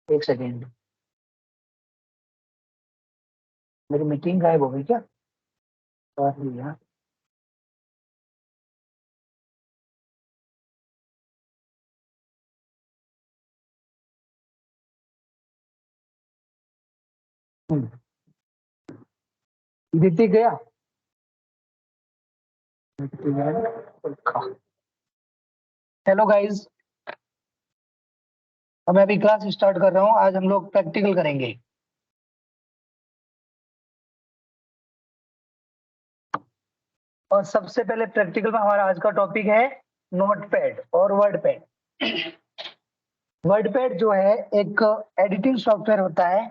एक सेकेंड, मेरी मीटिंग गायब हो गई क्या? सॉरी यार। ऋतिक गया? हेलो गाइस, मैं अभी क्लास स्टार्ट कर रहा हूँ। आज हम लोग प्रैक्टिकल करेंगे। और सबसे पहले प्रैक्टिकल में हमारा आज का टॉपिक है नोटपैड और वर्डपैड। वर्डपैड जो है एक एडिटिंग सॉफ्टवेयर होता है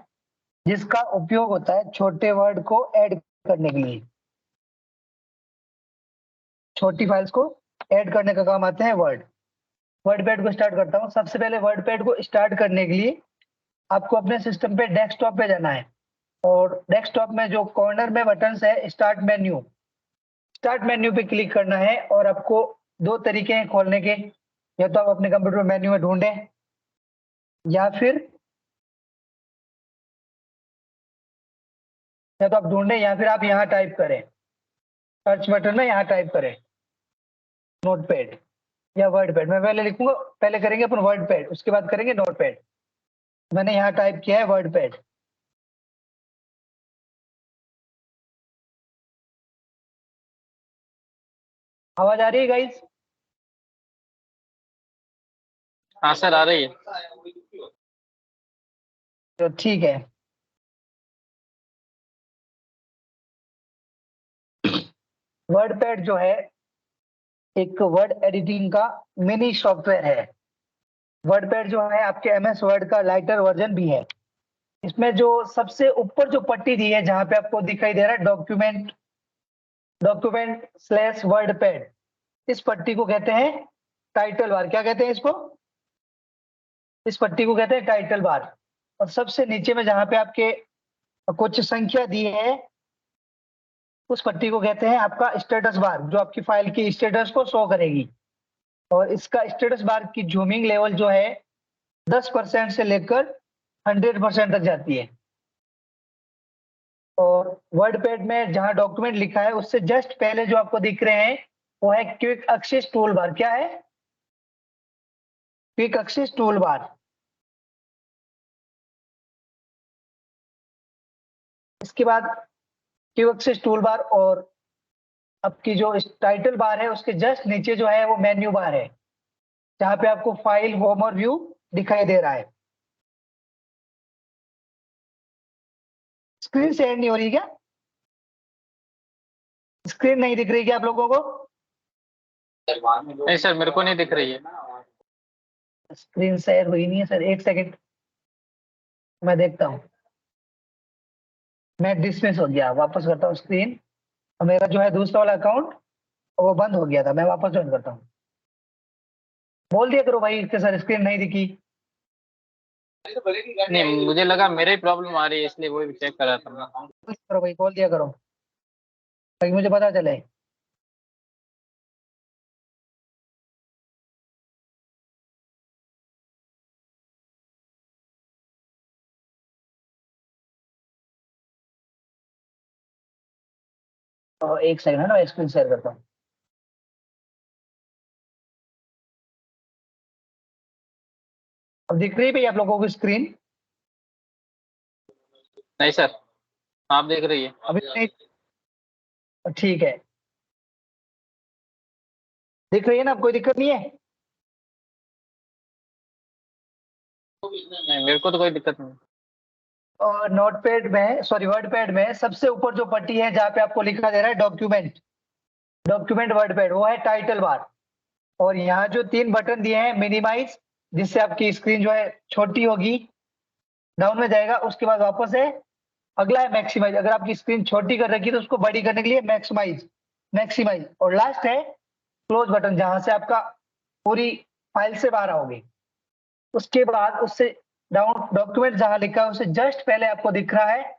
जिसका उपयोग होता है छोटे वर्ड को ऐड करने के लिए। छोटी फाइल्स को ऐड करने का काम आते हैं वर्ड। वर्डपैड को स्टार्ट करता हूँ। सबसे पहले वर्डपैड को स्टार्ट करने के लिए आपको अपने सिस्टम पे डेस्कटॉप पे जाना है और डेस्कटॉप में जो कॉर्नर में बटन है स्टार्ट मेन्यू, स्टार्ट मेन्यू पे क्लिक करना है। और आपको दो तरीके हैं खोलने के, या तो आप अपने कंप्यूटर मेन्यू में ढूंढें या फिर आप यहाँ टाइप करें, सर्च बटन में यहाँ टाइप करें नोटपैड या वर्डपैड। मैं पहले लिखूंगा, पहले करेंगे अपन वर्डपैड, उसके बाद करेंगे नोटपैड। मैंने यहाँ टाइप किया है वर्डपैड। आवाज आ रही है गाइस? हाँ सर, आ रही है। तो ठीक है। वर्डपैड जो है एक वर्ड एडिटिंग का मिनी सॉफ्टवेयर है। वर्डपैड जो है आपके एमएस वर्ड का लाइटर वर्जन भी है। इसमें जो सबसे ऊपर जो पट्टी दी है जहां पे आपको दिखाई दे रहा है डॉक्यूमेंट, डॉक्यूमेंट स्लैश वर्डपैड, इस पट्टी को कहते हैं टाइटल बार। क्या कहते हैं इसको? इस पट्टी को कहते हैं टाइटल बार। और सबसे नीचे में जहां पे आपके कुछ संख्या दी है उस पट्टी को कहते हैं आपका स्टेटस बार, जो आपकी फाइल की स्टेटस को शो करेगी। और इसका स्टेटस बार की जूमिंग लेवल जो है 10% से लेकर 100% तक जाती है। और वर्डपैड में जहां डॉक्यूमेंट लिखा है उससे जस्ट पहले जो आपको दिख रहे हैं वो है क्विक एक्सेस टूल बार। क्या है? Quick access tool bar. इसके बाद क्विक एक्सेस टूल बार और आपकी जो टाइटल बार है उसके जस्ट नीचे जो है वो मेन्यू बार है, जहां पे आपको फाइल, होम और व्यू दिखाई दे रहा है। स्क्रीन शेयर नहीं हो रही क्या? स्क्रीन नहीं दिख रही क्या आप लोगों को? नहीं सर, मेरे को नहीं दिख रही है। स्क्रीन शेयर हुई नहीं है सर, एक सेकंड मैं देखता हूँ। मैं डिसमिस हो गया, वापस करता हूँ स्क्रीन। मेरा जो है दूसरा वाला अकाउंट वो बंद हो गया था, मैं वापस ज्वाइन करता हूँ। बोल दिया करो भाई कि सर स्क्रीन नहीं दिखी। नहीं, मुझे लगा मेरे ही प्रॉब्लम आ रही है, इसलिए वो भी चेक कर रहा था मैं। करो भाई, बोल दिया करो ताकि मुझे पता चले। और एक सेकंड है ना, मैं स्क्रीन शेयर करता हूँ। अब दिख रही है भाई आप लोगों को स्क्रीन? नहीं सर, आप देख रही है। अभी नहीं? ठीक है, दिख रही है ना? कोई दिक्कत नहीं है? नहीं, मेरे को तो कोई दिक्कत नहीं। और नोटपैड में, सॉरी वर्डपैड में सबसे ऊपर जो पट्टी है जहां पे आपको लिखा दे रहा है डॉक्यूमेंट, डॉक्यूमेंट वर्डपैड, वो है टाइटल बार। और यहाँ जो तीन बटन दिए हैं मिनिमाइज, जिससे आपकी स्क्रीन जो है छोटी होगी, डाउन में जाएगा। उसके बाद वापस है, अगला है मैक्सिमाइज। अगर आपकी स्क्रीन छोटी कर रखी है तो उसको बड़ी करने के लिए मैक्सिमाइज, मैक्सिमाइज। और लास्ट है क्लोज बटन, जहां से आपका पूरी फाइल से बाहर आओगे। उसके बाद उससे डाउन डॉक्यूमेंट जहां लिखा है उससे जस्ट पहले आपको दिख रहा है,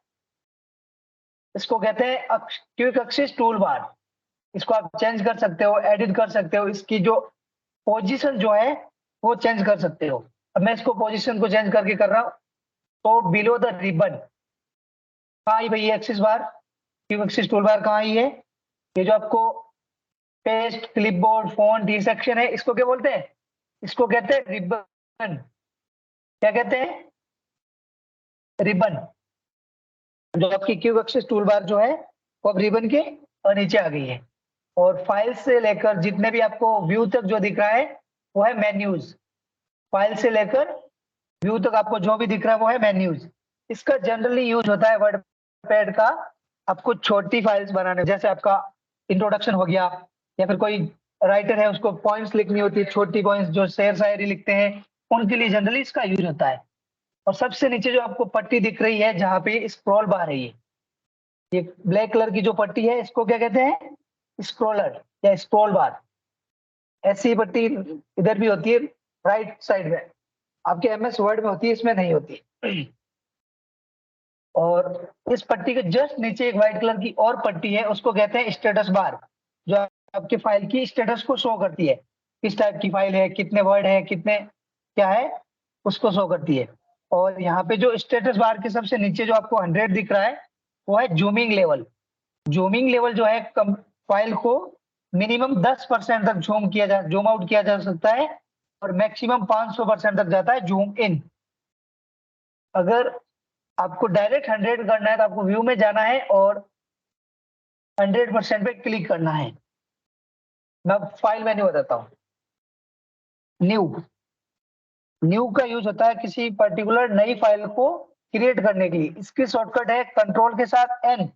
इसको कहते हैं क्विक एक्सेस टूल बार। इसको आप चेंज कर सकते हो, एडिट कर सकते हो, इसकी जो पोजीशन जो है वो चेंज कर सकते हो। अब मैं इसको पोजीशन को चेंज करके कर रहा हूँ। तो बिलो द रिबन कहाँ आई भैया एक्सिस बार, क्यू एक्सिस टूल बार कहाँ आई है? ये जो आपको पेस्ट, क्लिपबोर्ड, फॉन्ट, ये सेक्शन है, इसको क्या बोलते हैं? इसको कहते हैं रिबन। क्या कहते हैं? रिबन। जो आपकी क्यू एक्सिस टूल बार जो है वो अब रिबन के नीचे आ गई है। और फाइल से लेकर जितने भी आपको व्यू तक जो दिख रहा है वो है मेन्यूज। फाइल से लेकर व्यू तक आपको जो भी दिख रहा है वो है मेन्यूज। इसका जनरली यूज होता है वर्ड पैड का आपको छोटी फाइल्स बनाने, जैसे आपका इंट्रोडक्शन हो गया, या फिर कोई राइटर है उसको पॉइंट्स लिखनी होती है, छोटी पॉइंट्स जो शेर शायरी लिखते हैं उनके लिए जनरली इसका यूज होता है। और सबसे नीचे जो आपको पट्टी दिख रही है जहाँ पे स्क्रॉल बार है, ये ब्लैक कलर की जो पट्टी है इसको क्या कहते हैं? स्क्रॉलर या स्क्रॉल बार। ऐसी पट्टी इधर भी होती है राइट साइड में, आपके एमएस वर्ड में होती है, इसमें नहीं होती। और इस पट्टी के जस्ट नीचे एक व्हाइट कलर की और पट्टी है, उसको कहते हैं स्टेटस बार, जो आपके फाइल की स्टेटस को शो करती है, किस टाइप की फाइल है, कितने वर्ड है, कितने क्या है, उसको शो करती है। और यहाँ पे जो स्टेटस बार के सबसे नीचे जो आपको 100 दिख रहा है वो है जूमिंग लेवल। जूमिंग लेवल जो है फाइल को मिनिमम 10% तक जूम आउट किया जा सकता है और मैक्सिमम 500% तक जाता है जूम इन। अगर आपको डायरेक्ट 100 करना है तो आपको व्यू में जाना है और 100% पे क्लिक करना है। मैं फाइल मेन्यू बताता हूँ। न्यू का यूज होता है किसी पर्टिकुलर नई फाइल को क्रिएट करने के लिए। इसकी शॉर्टकट है कंट्रोल के साथ एन।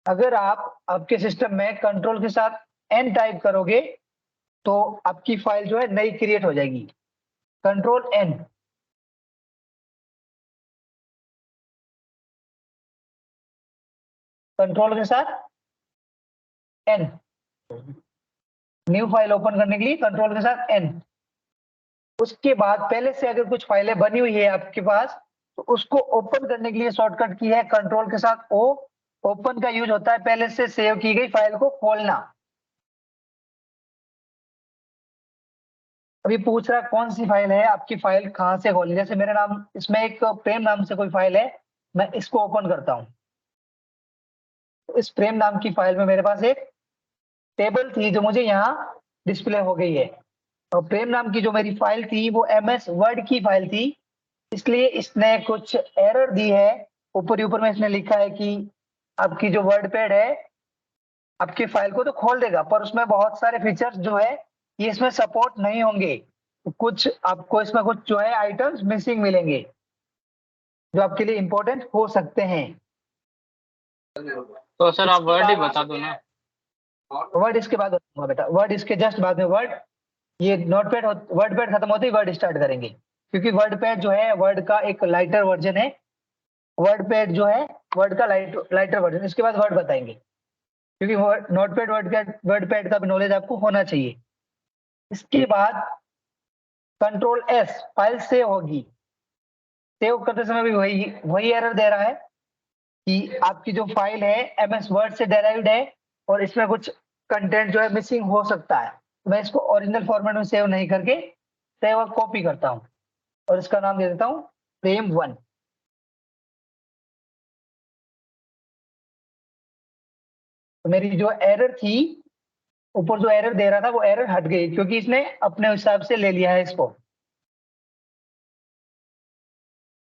अगर आप आपके सिस्टम में कंट्रोल के साथ एन टाइप करोगे तो आपकी फाइल जो है नई क्रिएट हो जाएगी। Control N. कंट्रोल के साथ एन। न्यू फाइल ओपन करने के लिए कंट्रोल के साथ एन। उसके बाद पहले से अगर कुछ फाइलें बनी हुई है आपके पास तो उसको ओपन करने के लिए शॉर्टकट की है कंट्रोल के साथ ओ। ओपन का यूज होता है पहले से सेव की गई फाइल को खोलना। अभी पूछ रहा है कौन सी फाइल है, आपकी फाइल कहां से खोलनी। जैसे मेरे नाम इसमें एक प्रेम नाम से कोई फाइल है, मैं इसको ओपन करता हूं। तो इस प्रेम नाम की फाइल में मेरे पास एक टेबल थी जो मुझे यहाँ डिस्प्ले हो गई है। और प्रेम नाम की जो मेरी फाइल थी वो एमएस वर्ड की फाइल थी, इसलिए इसने कुछ एरर दी है। ऊपर ऊपर में इसने लिखा है कि आपकी जो वर्ड पैड है आपकी फाइल को तो खोल देगा पर उसमें बहुत सारे फीचर्स जो है ये इसमें सपोर्ट नहीं होंगे। तो कुछ आपको इसमें कुछ जो है आइटम्स मिसिंग मिलेंगे जो आपके लिए इंपॉर्टेंट हो सकते हैं। तो सर आप वर्ड ही बता दो ना। वर्ड इसके बाद बताऊंगा बेटा, वर्ड इसके जस्ट बाद में। वर्ड ये नोटपैड वर्ड पैड खत्म होते ही वर्ड स्टार्ट करेंगे, क्योंकि वर्ड पैड जो है वर्ड का एक लाइटर वर्जन है। वर्ड पैड जो है वर्ड का लाइटर वर्जन, इसके बाद वर्ड बताएंगे, क्योंकि नोटपैड वर्ड पैड का भी नॉलेज आपको होना चाहिए। इसके बाद कंट्रोल एस, फाइल सेव होगी। सेव करते समय भी वही वही एरर दे रहा है कि आपकी जो फाइल है एमएस वर्ड से डेराइव्ड है और इसमें कुछ कंटेंट जो है मिसिंग हो सकता है। मैं इसको ओरिजिनल फॉर्मेट में सेव नहीं करके सेव और कॉपी करता हूँ और इसका नाम दे देता हूँ फ्रेम 1। तो मेरी जो एरर थी ऊपर जो एरर दे रहा था वो एरर हट गई क्योंकि इसने अपने हिसाब से ले लिया है इसको।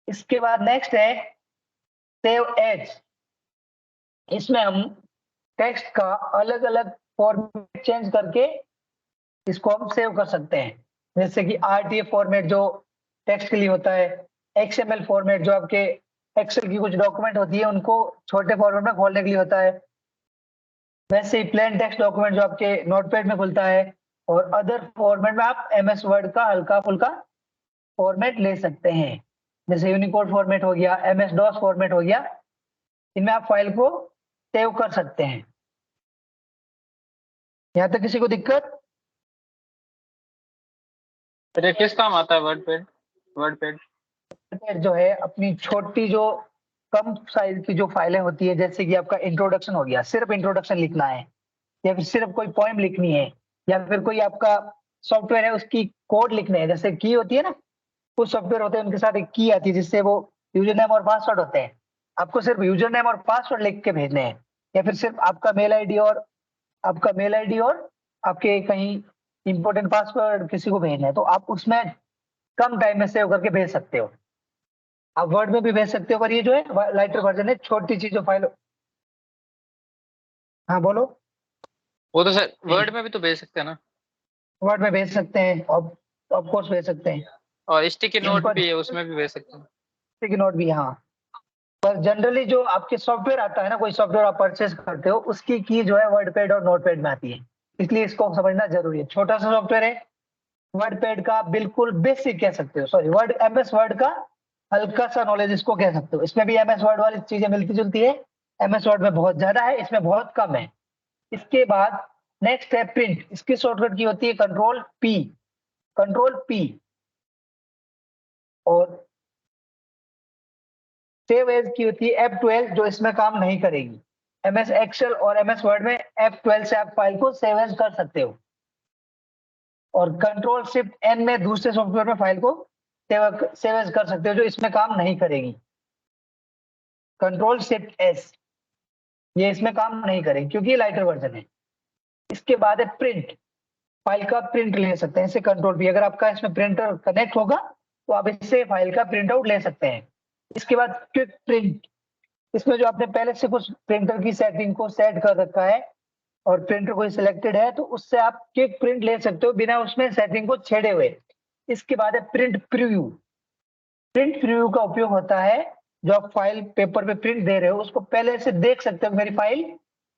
इसके बाद नेक्स्ट है सेव एज। इसमें हम टेक्स्ट का अलग अलग फॉर्मेट चेंज करके इसको हम सेव कर सकते हैं। जैसे कि आरटीएफ फॉर्मेट जो टेक्स्ट के लिए होता है, एक्सएमएल फॉर्मेट जो आपके एक्सेल की कुछ डॉक्यूमेंट होती है उनको छोटे फॉर्मेट में खोलने के लिए होता है, वैसे ही प्लेन टेक्स्ट डॉक्यूमेंट जो आपके नोटपैड में खुलता है। और अदर फॉर्मेट में आप एमएस वर्ड का हल्का फुल्का फॉर्मेट ले सकते हैं, जैसे यूनिकोड फॉर्मेट हो गया, एमएस डॉस फॉर्मेट हो गया, इनमें आप फाइल को सेव कर सकते हैं। यहाँ तक किसी को दिक्कत? फिर किस काम आता है वर्ड पैड? वर्ड पैड जो है अपनी छोटी जो कम साइज की जो फाइलें होती है, जैसे कि आपका इंट्रोडक्शन हो गया, सिर्फ इंट्रोडक्शन लिखना है, या फिर सिर्फ कोई पोएम लिखनी है, या फिर कोई आपका सॉफ्टवेयर है उसकी कोड लिखने है, जैसे की होती है ना कुछ सॉफ्टवेयर होते हैं उनके साथ एक की आती है जिससे वो यूजर नेम और पासवर्ड होते हैं, आपको सिर्फ यूजर नेम और पासवर्ड लिख के भेजने हैं, या फिर सिर्फ आपका मेल आईडी और आपके कहीं इंपॉर्टेंट पासवर्ड किसी को भेजना है, तो आप उसमें कम टाइम में सेव करके भेज सकते हो। आप वर्ड में भी भेज सकते हो, पर ये जो है लाइटर वर्जन है, छोटी चीज जो फाइल। हाँ बोलो। वो तो सर वर्ड में भी तो भेज सकते हैं ना। वर्ड में भेज सकते हैं, ऑफ कोर्स भेज सकते हैं। और स्टिकी नोट पर भी है, उसमें भी भेज सकते हैं। स्टिकी नोट भी, हाँ। पर जनरली जो आपके सॉफ्टवेयर आता है ना, कोई सॉफ्टवेयर आप परचेस करते हो, उसकी की जो है वर्डपैड और नोटपैड में आती है, इसलिए इसको समझना जरूरी है। छोटा सा सॉफ्टवेयर है, वर्डपैड का बिल्कुल बेसिक कह सकते हो, सॉरी वर्ड एमएस वर्ड का हल्का सा नॉलेज इसको कह सकते हो। इसमें भी एमएस वर्ड वाली चीजें मिलती जुलती है, एमएस वर्ड में बहुत ज्यादा है, इसमें बहुत कम है। इसके बाद नेक्स्ट है प्रिंट, इसकी शॉर्टकट की होती है कंट्रोल पी। और सेव एज की होती है F12, जो इसमें काम नहीं करेगी। एमएस एक्सेल और एमएस वर्ड में F12 से आप फाइल को सेव एज कर सकते हो, और कंट्रोल शिफ्ट एन में दूसरे सॉफ्टवेयर में फाइल को सेव एज कर सकते हो, जो इसमें काम नहीं करेगी। कंट्रोल शिफ्ट एस, ये इसमें काम नहीं करेगी क्योंकि ये लाइटर वर्जन है। इसके बाद है प्रिंट, फाइल का प्रिंट ले सकते हैं, इसे कंट्रोल पी। अगर आपका इसमें प्रिंटर कनेक्ट होगा तो आप इससे फाइल का प्रिंट आउट ले सकते हैं। इसके बाद क्विक प्रिंट, इसमें जो आपने पहले से कुछ प्रिंटर की सेटिंग को सेट कर रखा है और प्रिंटर कोई सिलेक्टेड है, तो उससे आप क्विक प्रिंट ले सकते हो बिना उसमें सेटिंग को छेड़े हुए। इसके बाद है प्रिंट प्रीव्यू। प्रिंट प्रीव्यू का उपयोग होता है, जो आप फाइल पेपर पे प्रिंट दे रहे हो उसको पहले से देख सकते हो मेरी फाइल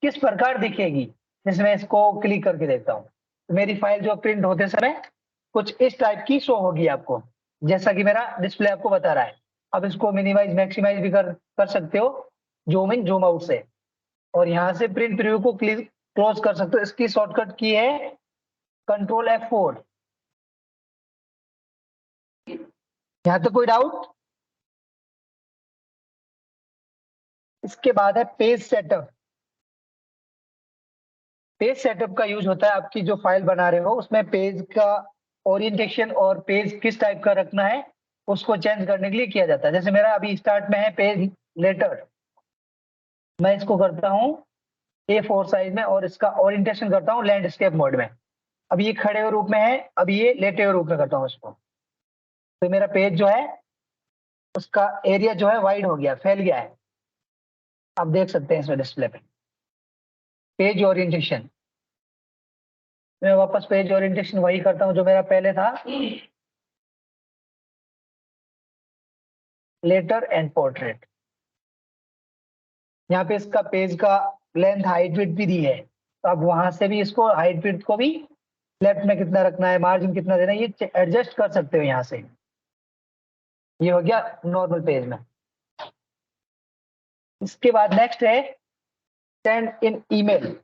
किस प्रकार दिखेगी। जैसे मैं इसको क्लिक करके देखता हूँ, तो मेरी फाइल जो प्रिंट होते समय कुछ इस टाइप की शो होगी आपको, जैसा कि मेरा डिस्प्ले आपको बता रहा है। अब इसको मिनिमाइज मैक्सिमाइज भी कर सकते हो, जूम इन जूम आउट से, और यहाँ से प्रिंट प्रीव्यू को क्लोज कर सकते हो। इसकी शॉर्टकट की है कंट्रोल F4। यहाँ तक कोई डाउट? इसके बाद है पेज सेटअप। पेज सेटअप का यूज होता है आपकी जो फाइल बना रहे हो उसमें पेज का ओरिएंटेशन और पेज किस टाइप का रखना है उसको चेंज करने के लिए किया जाता है। जैसे मेरा अभी स्टार्ट में है पेज लेटर, मैं इसको करता हूँ A4 साइज में और इसका ओरिएंटेशन करता हूँ लैंडस्केप मोड में। अब ये खड़े हुए रूप में है, अब ये लेटे हुए रूप में करता हूँ इसको, तो मेरा पेज जो है उसका एरिया जो है वाइड हो गया, फैल गया है। आप देख सकते हैं इसमें डिस्प्ले पे पेज ओरिएंटेशन। मैं वापस पेज ओरिएंटेशन वही करता हूँ जो मेरा पहले था, लेटर एंड पोर्ट्रेट। यहाँ पे इसका पेज का लेंथ हाइट विड्थ भी दी है, तो आप वहां से भी इसको हाइट विड्थ को भी लेफ्ट में कितना रखना है, मार्जिन कितना देना है, ये एडजस्ट कर सकते हो यहाँ से। ये हो गया नॉर्मल पेज में। इसके बाद नेक्स्ट है सेंड इन ईमेल।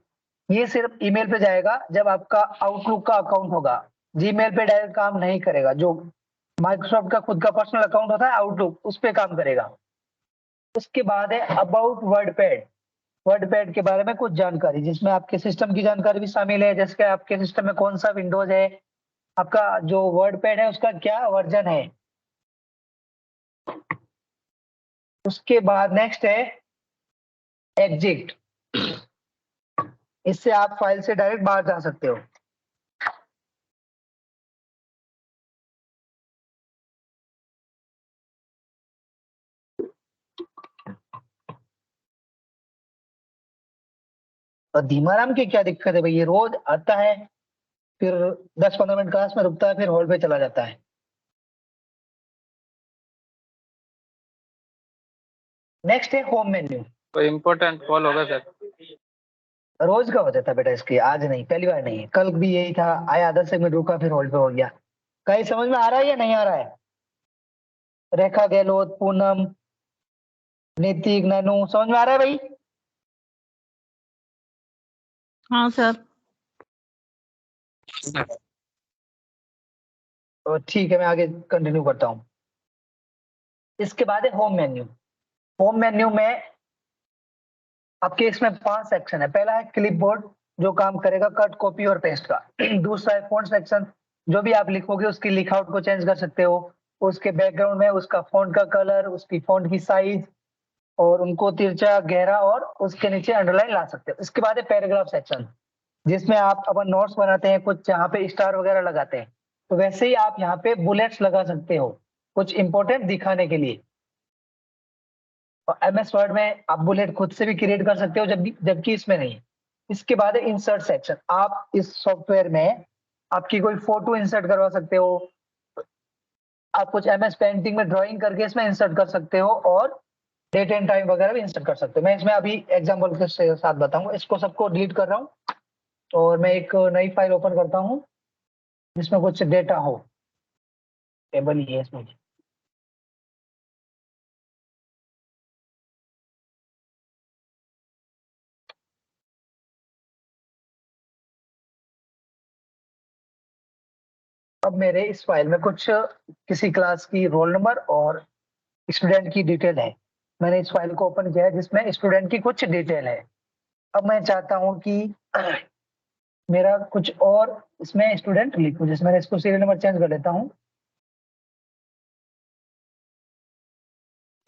ये सिर्फ ईमेल पे जाएगा जब आपका आउटलुक का अकाउंट होगा, जीमेल पे डायरेक्ट काम नहीं करेगा। जो माइक्रोसॉफ्ट का खुद का पर्सनल अकाउंट होता है आउटलुक, उस पे काम करेगा। उसके बाद है अबाउट वर्डपैड। वर्डपैड के बारे में कुछ जानकारी जिसमें आपके सिस्टम की जानकारी भी शामिल है, जैसे कि आपके सिस्टम में कौन सा विंडोज है, आपका जो वर्डपैड है उसका क्या वर्जन है। उसके बाद नेक्स्ट है एग्जिट, इससे आप फाइल से डायरेक्ट बाहर जा सकते हो। और धीमा राम की क्या दिक्कत है भाई, ये रोज आता है फिर 10-15 मिनट क्लास में रुकता है फिर हॉल पे चला जाता है। नेक्स्ट है होम मेन्यू। कोई इम्पोर्टेंट कॉल होगा सर? रोज का हो जाता है बेटा, इसके आज नहीं, पहली बार नहीं है, कल भी यही था, आया 10 सेकंड रुका फिर होल्ड पे हो गया। कहीं समझ में आ रहा है या नहीं आ रहा है? रेखा गहलोत, पूनम, नितिक, नैनू, समझ में आ रहा है भाई? हाँ सर। तो ठीक है, मैं आगे कंटिन्यू करता हूँ। इसके बाद है होम मेन्यू। होम मेन्यू में आपके इसमें 5 सेक्शन है। पहला है क्लिपबोर्ड, जो काम करेगा कट, कॉपी और पेस्ट का। दूसरा है फॉन्ट सेक्शन, जो भी आप लिखोगे उसकी लिखआउट को चेंज कर सकते हो। उसके बैकग्राउंड में उसका फॉन्ट का कलर, उसकी फॉन्ट की साइज, और उनको तिरछा, गहरा और उसके नीचे अंडरलाइन ला सकते हो। इसके बाद है पैराग्राफ सेक्शन, जिसमें आप अपन नोट्स बनाते हैं, कुछ यहाँ पे स्टार वगैरह लगाते हैं, तो वैसे ही आप यहाँ पे बुलेट्स लगा सकते हो कुछ इंपॉर्टेंट दिखाने के लिए। और एमएस वर्ड में आप बुलेट खुद से भी क्रिएट कर सकते हो, जबकि इसमें नहीं है। इसके बाद है इंसर्ट सेक्शन। आप इस सॉफ्टवेयर में आपकी कोई फोटो इंसर्ट करवा सकते हो, आप कुछ एमएस पेंटिंग में ड्राइंग करके इसमें इंसर्ट कर सकते हो, और डेट एंड टाइम वगैरह भी इंसर्ट कर सकते हो। मैं इसमें अभी एग्जाम्पल के साथ बताऊंगा। इसको सबको डिलीट कर रहा हूँ और मैं एक नई फाइल ओपन करता हूँ जिसमें कुछ डेटा हो, टेबल ही है इसमें। अब मेरे इस फाइल में कुछ किसी क्लास की रोल नंबर और स्टूडेंट की डिटेल है। मैंने इस फाइल को ओपन किया है जिसमें स्टूडेंट की कुछ डिटेल है। अब मैं चाहता हूं कि मेरा कुछ और इसमें स्टूडेंट लिखूं, जैसे मैंने इसको सीरियल नंबर चेंज कर लेता हूं।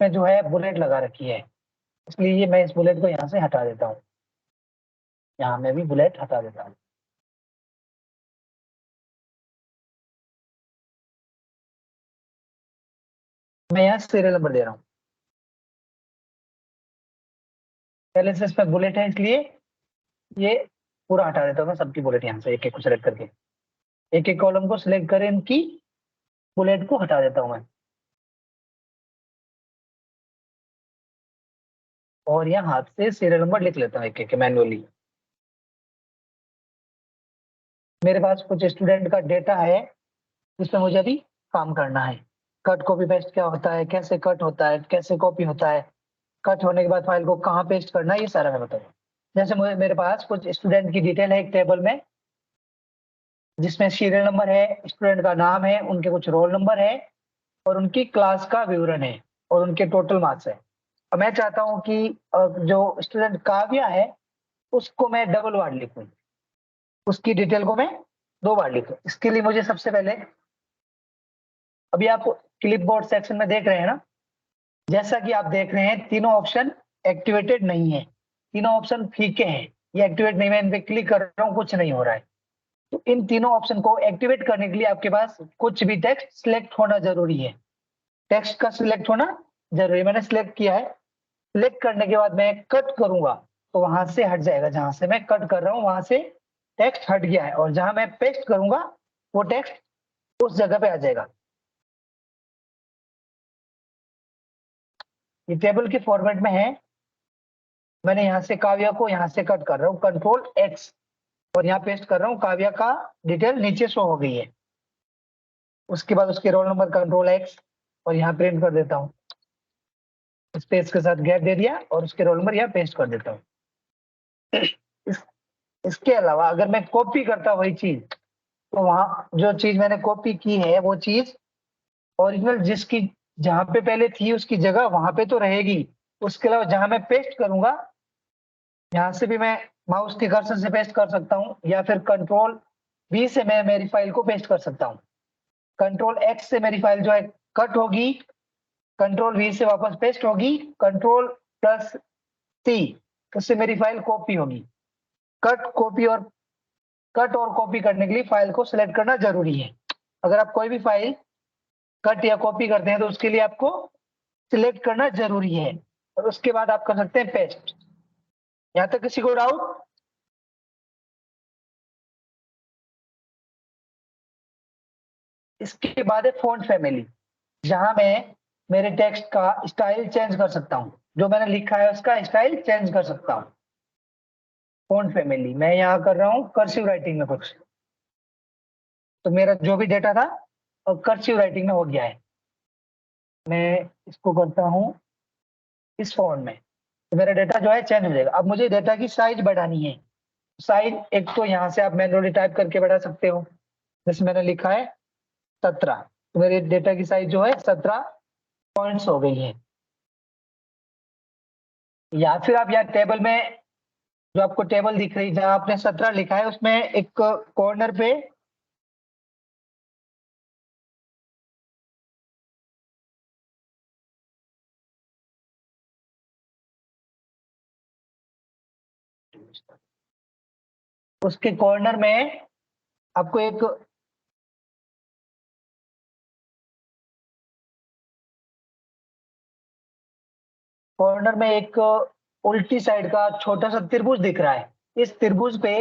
मैं जो है बुलेट लगा रखी है, इसलिए मैं इस बुलेट को यहाँ से हटा देता हूँ। यहाँ मैं भी बुलेट हटा देता हूँ। मैं यहाँ सीरियल नंबर दे रहा हूँ। पहले से इसमें बुलेट है, इसलिए ये पूरा हटा देता हूँ मैं सबकी बुलेट, यहाँ से एक एक को सिलेक्ट करके एक एक कॉलम को सिलेक्ट करें, इनकी बुलेट को हटा देता हूँ मैं। और यहाँ हाथ से सीरियल नंबर लिख लेता हूँ एक एक मैन्युअली। मेरे पास कुछ स्टूडेंट का डेटा है जिसमें मुझे अभी काम करना है। कट कॉपी पेस्ट क्या होता है, कैसे कट होता है, कैसे कॉपी होता है, कट होने के बाद फाइल को कहाँ पेस्ट करना है, ये सारा मैं बताऊंगा। जैसे मेरे पास कुछ स्टूडेंट की डिटेल है एक टेबल में, जिसमें सीरियल नंबर है, स्टूडेंट का नाम है, उनके कुछ रोल नंबर है, और उनकी क्लास का विवरण है, और उनके टोटल मार्क्स है। अब मैं चाहता हूँ कि जो स्टूडेंट काव्या है उसको मैं डबल बार लिखूं, उसकी डिटेल को मैं 2 बार लिखूं। इसके लिए मुझे सबसे पहले, अभी आप क्लिपबोर्ड सेक्शन में देख रहे हैं ना, जैसा कि आप देख रहे हैं तीनों ऑप्शन एक्टिवेटेड नहीं है, तीनों ऑप्शन फीके हैं, ये एक्टिवेट नहीं। मैं इन पे क्लिक कर रहा हूँ, कुछ नहीं हो रहा है। तो इन तीनों ऑप्शन को एक्टिवेट करने के लिए आपके पास कुछ भी टेक्स्ट सिलेक्ट होना जरूरी है। टेक्स्ट का सिलेक्ट होना जरूरी है। मैंने सिलेक्ट किया है। सिलेक्ट करने के बाद मैं कट करूंगा तो वहां से हट जाएगा, जहां से मैं कट कर रहा हूँ वहां से टेक्स्ट हट गया है, और जहां मैं पेस्ट करूंगा वो टेक्स्ट उस जगह पे आ जाएगा। ये टेबल के फॉर्मेट में है। मैंने यहाँ से काव्या को यहाँ से कट कर रहा हूँ, Ctrl+X, और यहाँ पेस्ट कर रहा हूँ। काव्या का डिटेल नीचे शो हो गई है। उसके बाद उसके रोल नंबर Ctrl+X, और यहाँ प्रिंट कर देता हूँ। स्पेस के साथ गैप दे दिया और उसके रोल नंबर यहाँ पेस्ट कर देता हूँ। इसके अलावा अगर मैं कॉपी करता वही चीज, तो वहां जो चीज मैंने कॉपी की है वो चीज ओरिजिनल जिसकी जहां पे पहले थी उसकी जगह वहां पे तो रहेगी। उसके अलावा जहां मैं पेस्ट करूंगा, यहाँ से भी मैं माउस के कर्सर से पेस्ट कर सकता हूँ, या फिर Ctrl+V से मैं मेरी फाइल को पेस्ट कर सकता हूँ। Ctrl+X से मेरी फाइल जो है कट होगी, Ctrl+V से वापस पेस्ट होगी, Ctrl+C उससे मेरी फाइल कॉपी होगी। कट और कॉपी करने के लिए फाइल को सिलेक्ट करना जरूरी है। अगर आप कोई भी फाइल कट या कॉपी करते हैं तो उसके लिए आपको सिलेक्ट करना जरूरी है, और उसके बाद आप कर सकते हैं पेस्ट। यहाँ तक किसी को डाउट? इसके बाद है फॉन्ट फैमिली, जहां मैं मेरे टेक्स्ट का स्टाइल चेंज कर सकता हूँ, जो मैंने लिखा है उसका स्टाइल चेंज कर सकता हूँ। फॉन्ट फैमिली मैं यहाँ कर रहा हूँ कर्सिव राइटिंग में कुछ, तो मेरा जो भी डेटा था और कर्सिव राइटिंग में हो गया है। मैं इसको करता हूँ इस फॉन्ट में, तो मेरा डेटा जो है चेंज हो जाएगा। अब मुझे डेटा की साइज बढ़ानी है। साइज एक तो यहाँ से आप मैन्युअली टाइप करके बढ़ा सकते हो, जैसे मैंने लिखा है 17, तो मेरे डेटा की साइज जो है 17 पॉइंट्स हो गई है। या फिर आप यहाँ टेबल में, जो आपको टेबल दिख रही है जहां आपने 17 लिखा है, उसमें एक कॉर्नर पे उसके कॉर्नर में आपको एक उल्टी साइड का छोटा सा त्रिभुज दिख रहा है। इस त्रिभुज पे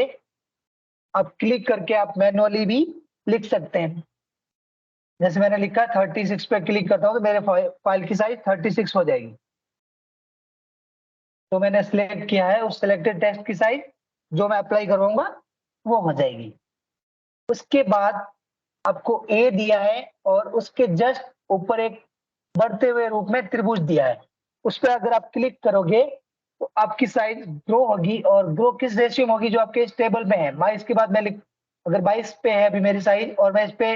आप क्लिक करके आप मैन्युअली भी लिख सकते हैं। जैसे मैंने लिखा 36 पे क्लिक करता हूं तो मेरे फाइल की साइज 36 हो जाएगी। तो मैंने सिलेक्ट किया है, उस सिलेक्टेड टेक्स्ट की साइज जो मैं अप्लाई करवाऊंगा वो हो जाएगी। उसके बाद आपको ए दिया है और उसके जस्ट ऊपर एक बढ़ते हुए रूप में त्रिभुज दिया है। उस पर अगर आप क्लिक करोगे तो आपकी साइज ग्रो होगी, और ग्रो किस रेशियो में होगी जो आपके इस टेबल में है। 22 के बाद मैं अगर 22 पे है अभी मेरी साइज और मैं इस पे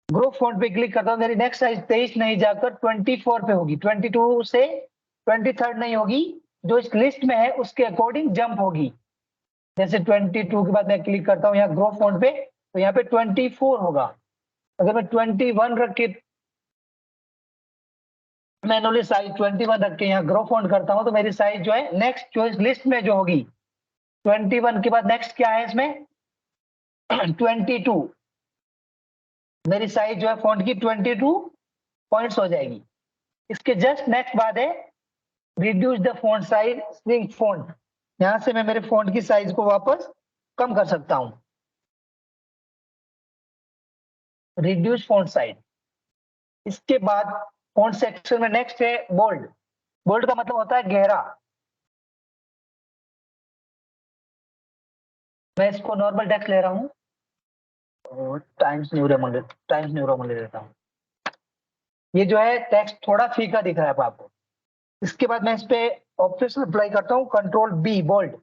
ग्रो फॉन्ट पे क्लिक करता हूँ, मेरी नेक्स्ट साइज 23 नहीं जाकर 24 पे होगी। 22 से 23 नहीं होगी, जो इस लिस्ट में है उसके अकॉर्डिंग जंप होगी। जैसे 22 के बाद मैं क्लिक करता हूँ यहाँ ग्रो फॉन्ट पे, तो यहाँ पे 24 होगा। अगर मैं 21 रख के मैनुअली साइज 21 रख के यहाँ ग्रो फॉन्ट करता हूँ तो मेरी साइज जो है नेक्स्ट जो इस लिस्ट में जो होगी 21 के बाद नेक्स्ट क्या है इसमें 22। मेरी साइज जो है फॉन्ट की 22 पॉइंट्स हो जाएगी। इसके जस्ट नेक्स्ट बाद है reduce the font size shrink font. यहां से मैं मेरे फॉन्ट की साइज को वापस कम कर सकता हूं। Reduce font size. इसके बाद फॉन्ट सेक्शन में नेक्स्ट है बोल्ड। बोल्ड का मतलब होता है गहरा। मैं इसको नॉर्मल टेक्स्ट ले रहा हूं और टाइम्स न्यू रोमन ले लेता हूं। ये जो है टेक्स्ट थोड़ा फीका दिख रहा है आपको। इसके बाद मैं इस पे ऑप्शन अप्लाई करता हूँ कंट्रोल बी बोल्ड।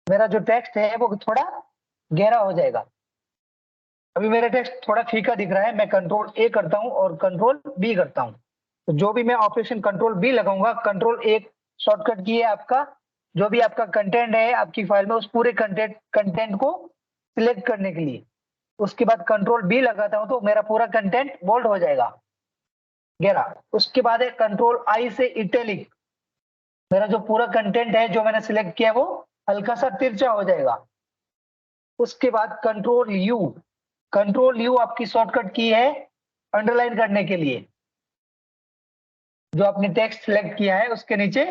मेरा जो टेक्स्ट है वो थोड़ा गहरा हो जाएगा। अभी मेरा टेक्स्ट थोड़ा फीका दिख रहा है, मैं कंट्रोल ए करता हूं और कंट्रोल बी करता हूं। तो जो भी मैं ऑपरेशन कंट्रोल बी लगाऊंगा, कंट्रोल ए शॉर्टकट की है आपका जो भी आपका कंटेंट है आपकी फाइल में उस पूरे कंटेंट को सिलेक्ट करने के लिए। उसके बाद कंट्रोल बी लगाता हूं तो मेरा पूरा कंटेंट बोल्ड हो जाएगा, गहरा। उसके बाद है कंट्रोल आई से इटैलिक। मेरा जो पूरा कंटेंट है जो मैंने सिलेक्ट किया वो हल्का सा तिरछा हो जाएगा। उसके बाद कंट्रोल यू आपकी शॉर्टकट की है अंडरलाइन करने के लिए। जो आपने टेक्स्ट सिलेक्ट किया है उसके नीचे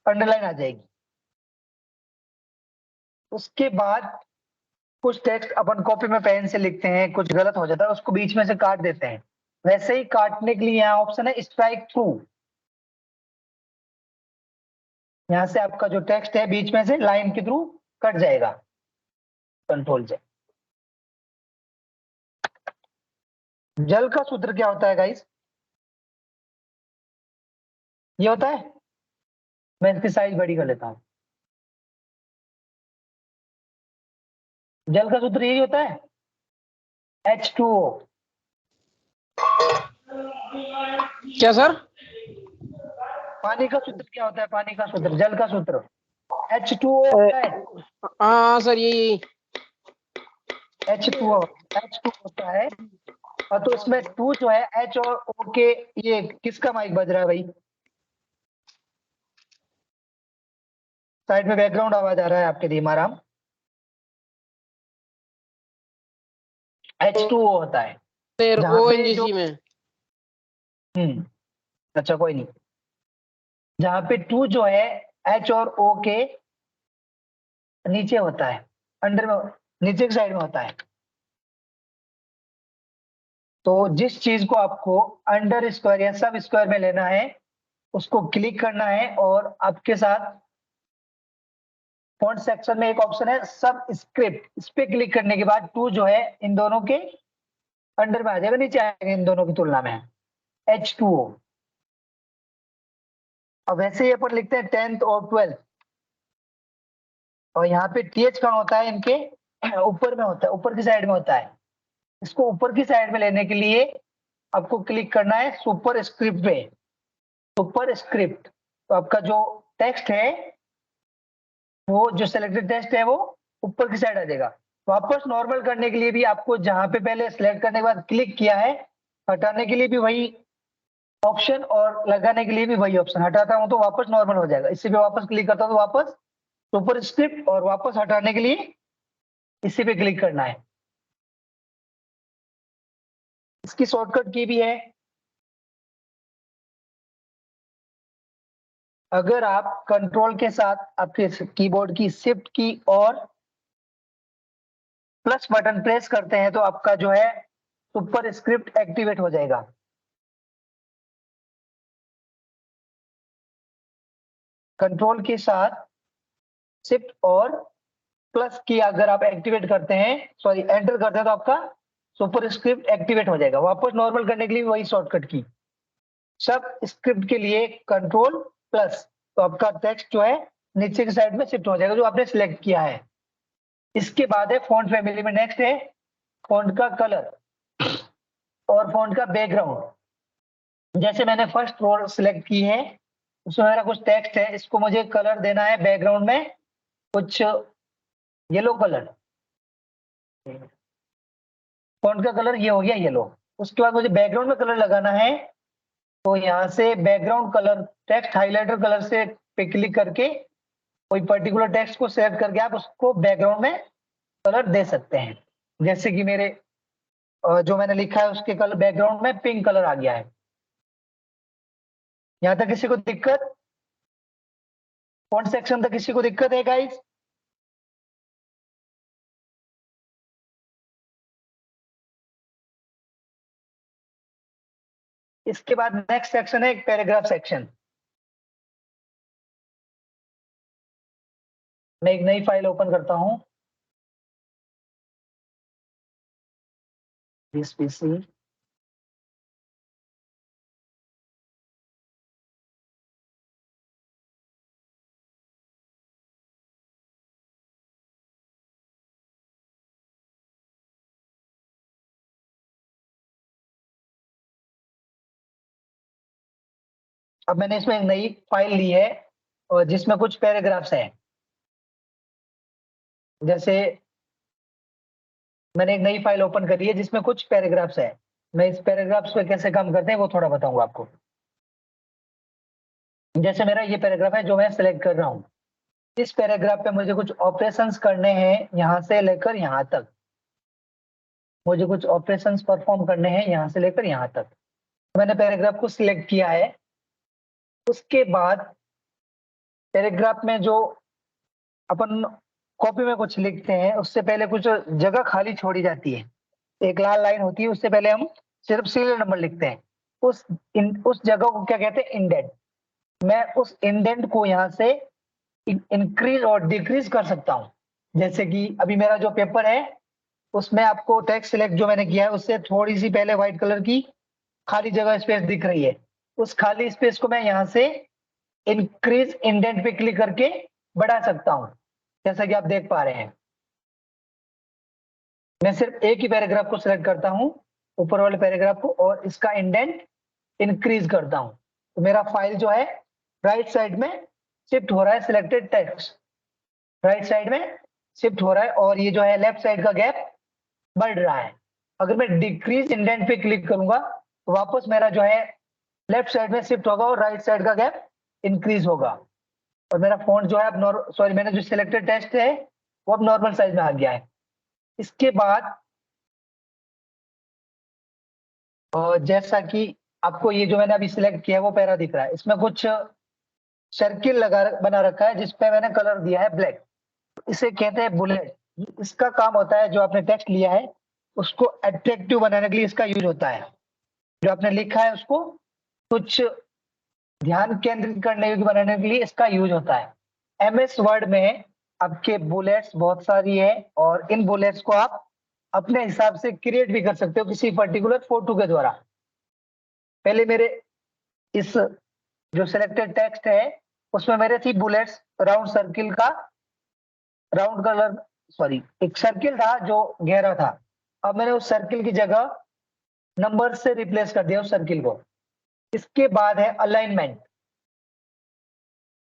अंडरलाइन आ जाएगी। उसके बाद कुछ टेक्स्ट अपन कॉपी में पेन से लिखते हैं, कुछ गलत हो जाता है उसको बीच में से काट देते हैं। वैसे ही काटने के लिए यहाँ ऑप्शन है स्ट्राइक थ्रू। यहां से आपका जो टेक्स्ट है बीच में से लाइन के थ्रू कट जाएगा कंट्रोल से। जल का सूत्र क्या होता है गाइस? ये होता है, मैं इसकी साइज बड़ी कर लेता हूं। जल का सूत्र यही होता है H2O। क्या सर? पानी का सूत्र क्या होता है? पानी का सूत्र, जल का सूत्र H2O होता है। हाँ सर यही H2O होता है। और तो इसमें 2 जो है H और O के, ये किसका माइक बज रहा है भाई? साइड में बैकग्राउंड आवाज आ रहा है आपके धीमाराम। H2O होता है सर जहाँ पे ONGC में। अच्छा कोई नहीं। जहाँ पे 2 जो है H और O के नीचे होता है, अंडर में, नीचे की साइड में होता है। तो जिस चीज को आपको अंडर स्क्वायर या सब स्क्वायर में लेना है उसको क्लिक करना है, और आपके साथ फॉन्ट सेक्शन में एक ऑप्शन है सब स्क्रिप्ट, इस पे क्लिक करने के बाद 2 जो है इन दोनों के अंडर में आ जाएगा, नीचे आएगा इन दोनों की तुलना में H2O। अब वैसे ही अपन लिखते हैं 10th और 12th, और यहाँ पे TH कहाँ होता है? इनके ऊपर में होता है, ऊपर की साइड में होता है। इसको ऊपर की साइड में लेने के लिए आपको क्लिक करना है सुपर स्क्रिप्ट पे। सुपर स्क्रिप्ट, तो आपका जो टेक्स्ट है वो जो सिलेक्टेड टेक्स्ट है वो ऊपर की साइड आ जाएगा। वापस नॉर्मल करने के लिए भी आपको जहां पे पहले सिलेक्ट करने के बाद क्लिक किया है, हटाने के लिए भी वही ऑप्शन और लगाने के लिए भी वही ऑप्शन। हटाता हूं तो वापस नॉर्मल हो जाएगा, इससे भी वापस क्लिक करता हूं तो वापस सुपरस्क्रिप्ट और वापस हटाने के लिए इसी पे क्लिक करना है। इसकी शॉर्टकट की भी है। अगर आप कंट्रोल के साथ आपके कीबोर्ड की शिफ्ट की और प्लस बटन प्रेस करते हैं तो आपका जो है सुपरस्क्रिप्ट एक्टिवेट हो जाएगा। कंट्रोल के साथ शिफ्ट और प्लस की अगर आप एक्टिवेट करते हैं, सॉरी एंटर करते हैं, तो आपका सुपरस्क्रिप्ट एक्टिवेट हो जाएगा। वापस नॉर्मल करने के लिए वही शॉर्टकट की। सब स्क्रिप्ट के लिए कंट्रोल प्लस, तो आपका टेक्स्ट जो है नीचे की साइड में शिफ्ट हो जाएगा जो आपने सिलेक्ट किया है। इसके बाद है फॉन्ट फैमिली में नेक्स्ट है फॉन्ट का कलर और फॉन्ट का बैकग्राउंड। जैसे मैंने फर्स्ट रो सिलेक्ट की है, उसमें मेरा कुछ टेक्स्ट है, इसको मुझे कलर देना है बैकग्राउंड में कुछ येलो कलर। फॉन्ट का कलर ये हो गया येलो। उसके बाद मुझे बैकग्राउंड में कलर लगाना है, तो यहाँ से background colour text highlighter colour से पे क्लिक करके कोई पर्टिकुलर टेक्स्ट को सेलेक्ट करके आप उसको बैकग्राउंड में कलर दे सकते हैं। जैसे कि मेरे जो मैंने लिखा है उसके कलर बैकग्राउंड में पिंक कलर आ गया है। यहाँ तक किसी को दिक्कत? फॉन्ट सेक्शन तक किसी को दिक्कत है गाइस? इसके बाद नेक्स्ट सेक्शन है एक पैराग्राफ सेक्शन। मैं एक नई फाइल ओपन करता हूं। दिस पीसी अब मैंने इसमें एक नई फाइल ली है और जिसमें कुछ पैराग्राफ्स हैं। जैसे मैंने एक नई फाइल ओपन करी है जिसमें कुछ पैराग्राफ्स है। मैं इस पैराग्राफ्स पे कैसे काम करते हैं वो थोड़ा बताऊंगा आपको। जैसे मेरा ये पैराग्राफ है जो मैं सिलेक्ट कर रहा हूँ। इस पैराग्राफ पे मुझे कुछ ऑपरेशंस करने हैं यहाँ से लेकर यहाँ तक। मुझे कुछ ऑपरेशंस परफॉर्म करने हैं यहाँ से लेकर यहाँ तक। मैंने पैराग्राफ को सिलेक्ट किया है। उसके बाद पैराग्राफ में जो अपन कॉपी में कुछ लिखते हैं उससे पहले कुछ जगह खाली छोड़ी जाती है। एक लाल लाइन होती है, उससे पहले हम सिर्फ सीरियल नंबर लिखते हैं। उस जगह को क्या कहते हैं? इंडेंट। मैं उस इंडेंट को यहाँ से इंक्रीज और डिक्रीज कर सकता हूँ। जैसे कि अभी मेरा जो पेपर है उसमें आपको टेक्स्ट सिलेक्ट जो मैंने किया है उससे थोड़ी सी पहले व्हाइट कलर की खाली जगह स्पेस दिख रही है। उस खाली स्पेस को मैं यहाँ से इंक्रीज इंडेंट पे क्लिक करके बढ़ा सकता हूँ, जैसा कि आप देख पा रहे हैं। मैं सिर्फ एक ही पैराग्राफ को सिलेक्ट करता हूँ, ऊपर वाले पैराग्राफ को, और इसका इंडेंट इंक्रीज करता हूँ तो मेरा फाइल जो है राइट साइड में शिफ्ट हो रहा है। सिलेक्टेड टेक्स्ट राइट साइड में शिफ्ट हो रहा है और ये जो है लेफ्ट साइड का गैप बढ़ रहा है। अगर मैं डिक्रीज इंडेंट पे क्लिक करूंगा तो वापस मेरा जो है लेफ्ट साइड में शिफ्ट होगा और राइट साइड का गैप इंक्रीज होगा। और मेरा फॉन्ट जो है अब सॉरी मैंने जो सिलेक्टेड टेक्स्ट है वो अब नॉर्मल साइज में आ गया है। इसके बाद जैसा कि आपको ये जो मैंने अभी सिलेक्ट किया है वो पैरा दिख रहा है, इसमें कुछ सर्किल लगा बना रखा है जिसपे मैंने कलर दिया है ब्लैक। इसे कहते हैं बुलेट। इसका काम होता है जो आपने टेक्स्ट लिया है उसको अट्रैक्टिव बनाने के लिए इसका यूज होता है। जो आपने लिखा है उसको कुछ ध्यान केंद्रित करने योग्य बनाने के लिए इसका यूज होता है। एमएस वर्ड में आपके बुलेट्स बहुत सारी है और इन बुलेट्स को आप अपने हिसाब से क्रिएट भी कर सकते हो किसी पर्टिकुलर फोटो के द्वारा। पहले मेरे इस जो सिलेक्टेड टेक्स्ट है उसमें मेरे थी बुलेट्स राउंड सर्किल का राउंड कलर, सॉरी एक सर्किल था जो गहरा था। अब मैंने उस सर्किल की जगह नंबर से रिप्लेस कर दिया उस सर्किल को। इसके बाद है अलाइनमेंट।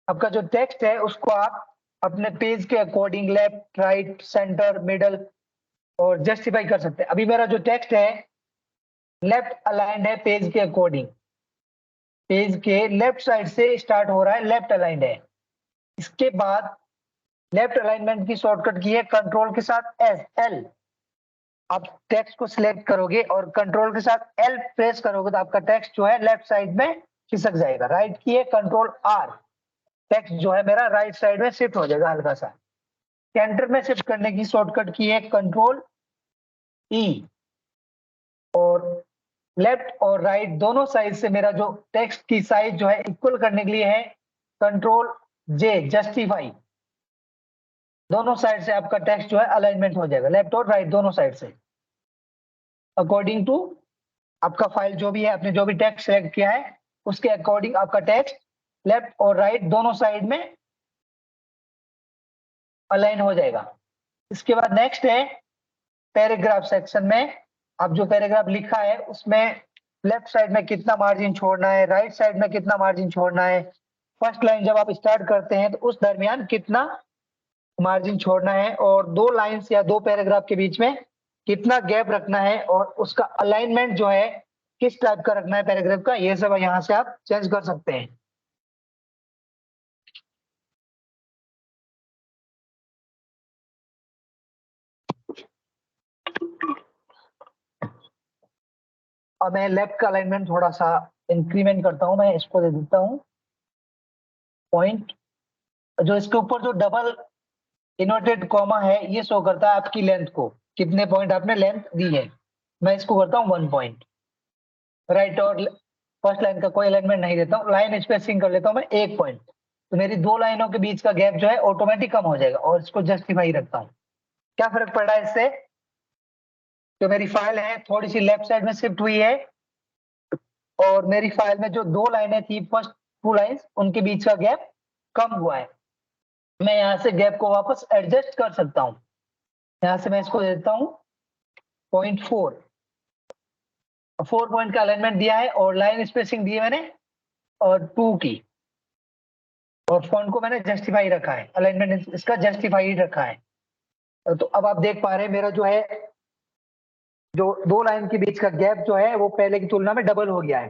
आपका जो टेक्स्ट है उसको आप अपने पेज के according left right centre middle और जस्टिफाई कर सकते हैं। अभी मेरा जो टेक्स्ट है लेफ्ट अलाइंड है पेज के अकॉर्डिंग, पेज के लेफ्ट साइड से स्टार्ट हो रहा है, लेफ्ट अलाइंड है। इसके बाद लेफ्ट अलाइनमेंट की शॉर्टकट की है कंट्रोल के साथ एल। आप टेक्स्ट को सिलेक्ट करोगे और कंट्रोल के साथ एल प्रेस करोगे तो आपका टेक्स्ट जो है लेफ्ट साइड में खिसक जाएगा। राइट की है कंट्रोल आर, टेक्स्ट जो है मेरा राइट साइड में शिफ्ट हो जाएगा हल्का सा। सेंटर में शिफ्ट करने की शॉर्टकट की है कंट्रोल ई, और लेफ्ट और राइट दोनों साइड से मेरा जो टेक्स्ट की साइज जो है इक्वल करने के लिए है कंट्रोल जे, जस्टिफाई। दोनों साइड से आपका टेक्स्ट जो है अलाइनमेंट हो जाएगा, लेफ्ट और राइट दोनों साइड से, अकॉर्डिंग टू आपका फाइल जो भी है, आपने जो भी टेक्स्ट सेलेक्ट किया है उसके अकॉर्डिंग आपका टेक्स्ट लेफ्ट और राइट दोनों साइड में अलाइन हो जाएगा। इसके बाद नेक्स्ट है पैराग्राफ सेक्शन में आप जो पैराग्राफ लिखा है उसमें लेफ्ट साइड में कितना मार्जिन छोड़ना है, राइट साइड में कितना मार्जिन छोड़ना है, फर्स्ट लाइन जब आप स्टार्ट करते हैं तो उस दरमियान कितना मार्जिन छोड़ना है, और दो लाइंस या दो पैराग्राफ के बीच में कितना गैप रखना है, और उसका अलाइनमेंट जो है किस टाइप का रखना है पैराग्राफ का, ये सब यहाँ से आप चेंज कर सकते हैं। अब मैं लेफ्ट का अलाइनमेंट थोड़ा सा इंक्रीमेंट करता हूं, मैं इसको दे देता हूं पॉइंट। जो इसके ऊपर जो डबल इन्वर्टेड कॉमा है ये शो करता है आपकी लेंथ को, कितने पॉइंट आपने लेंथ दी है। मैं इसको करता हूँ 1 पॉइंट। राइट और फर्स्ट लाइन का कोई अलाइनमेंट नहीं देता हूँ, लाइन स्पेसिंग कर लेता हूँ मैं 1 पॉइंट, तो मेरी दो लाइनों के बीच का गैप जो है ऑटोमेटिक कम हो जाएगा, और इसको जस्टिफाई रखता हूँ। क्या फर्क पड़ रहा है इससे, जो मेरी फाइल है थोड़ी सी लेफ्ट साइड में शिफ्ट हुई है, और मेरी फाइल में जो दो लाइनें थी फर्स्ट 2 लाइन्स उनके बीच का गैप कम हुआ है। मैं यहाँ से गैप को वापस एडजस्ट कर सकता हूँ। यहाँ से मैं इसको देता हूँ 0.4, 4 पॉइंट का अलाइनमेंट दिया है, और लाइन स्पेसिंग दी है मैंने और 2 की, और फॉन्ट को मैंने जस्टिफाई रखा है, अलाइनमेंट इसका जस्टिफाई रखा है। तो अब आप देख पा रहे हैं मेरा जो है जो दो लाइन के बीच का गैप जो है वो पहले की तुलना में डबल हो गया है।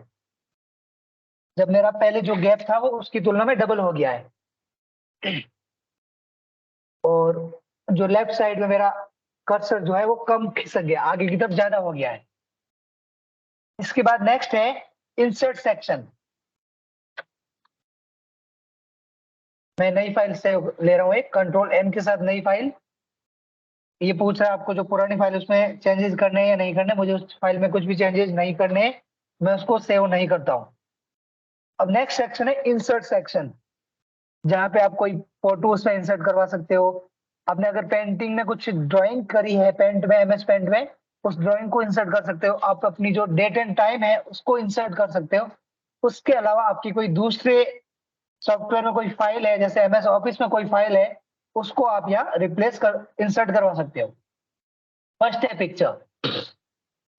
जब मेरा पहले जो गैप था वो उसकी तुलना में डबल हो गया है, और जो लेफ्ट साइड में मेरा कर्सर जो है वो कम खिसक गया, आगे की तरफ ज्यादा हो गया है। इसके बाद नेक्स्ट है इंसर्ट सेक्शन। मैं नई फाइल से ले रहा हूँ एक कंट्रोल एम के साथ नई फाइल। ये पूछ रहा है आपको जो पुरानी फाइल उसमें चेंजेस करने हैं या नहीं करने। मुझे उस फाइल में कुछ भी चेंजेस नहीं करने हैं, मैं उसको सेव नहीं करता हूँ। अब नेक्स्ट सेक्शन है इंसर्ट सेक्शन, जहाँ पे आप कोई फोटो उसमें इंसर्ट करवा सकते हो। आपने अगर पेंटिंग में कुछ ड्राइंग करी है पेंट में, एमएस पेंट में, उस ड्राइंग को इंसर्ट कर सकते हो। आप अपनी जो डेट एंड टाइम है उसको इंसर्ट कर सकते हो। उसके अलावा आपकी कोई दूसरे सॉफ्टवेयर में कोई फाइल है, जैसे एमएस ऑफिस में कोई फाइल है, उसको आप यहाँ रिप्लेस कर इंसर्ट करवा सकते हो। फर्स्ट है पिक्चर।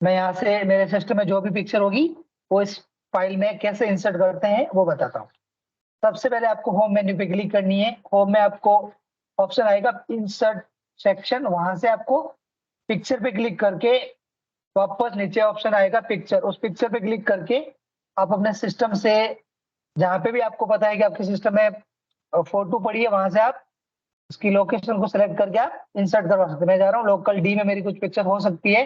मैं यहाँ से मेरे सिस्टम में जो भी पिक्चर होगी वो इस फाइल में कैसे इंसर्ट करते हैं वो बताता हूँ। सबसे पहले आपको होम मेन्यू पे क्लिक करनी है। होम में आपको ऑप्शन आएगा इंसर्ट सेक्शन, वहां से आपको पिक्चर पे क्लिक करके वापस नीचे ऑप्शन आएगा पिक्चर, उस पिक्चर पे क्लिक करके आप अपने सिस्टम से जहाँ पे भी आपको पता है कि आपके सिस्टम में फोटो पड़ी है वहां से आप उसकी लोकेशन को सिलेक्ट करके आप इंसर्ट करवा सकते हैं। मैं जा रहा हूँ लोकल डी में, मेरी कुछ पिक्चर हो सकती है।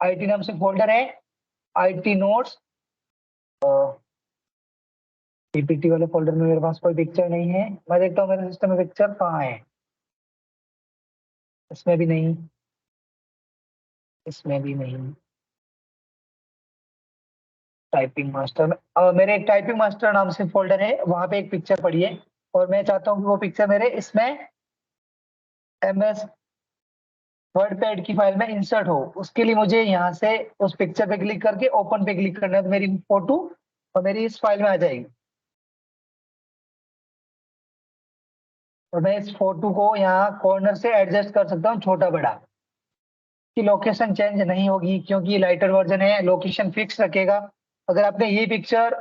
आईटी नाम से फोल्डर है, आईटी नोट्स, पीपीटी वाले फोल्डर में मेरे पास कोई पिक्चर नहीं है। मैं देखता हूँ मेरे सिस्टम में पिक्चर कहाँ है। इसमें भी नहीं, इसमें भी नहीं। टाइपिंग मास्टर में मेरे एक टाइपिंग मास्टर नाम से फोल्डर है, वहां पे एक पिक्चर पड़ी है, और मैं चाहता हूँ कि वो पिक्चर मेरे इसमें एमएस वर्ड पैड की फाइल में इंसर्ट हो। उसके लिए मुझे यहाँ से उस पिक्चर पे क्लिक करके ओपन पे क्लिक करना है, तो मेरी फोटो और मेरी इस फाइल में आ जाएगी। और मैं इस फोटो को यहाँ कॉर्नर से एडजस्ट कर सकता हूँ छोटा बड़ा, की लोकेशन चेंज नहीं होगी क्योंकि लाइटर वर्जन है, लोकेशन फिक्स रखेगा। अगर आपने ये पिक्चर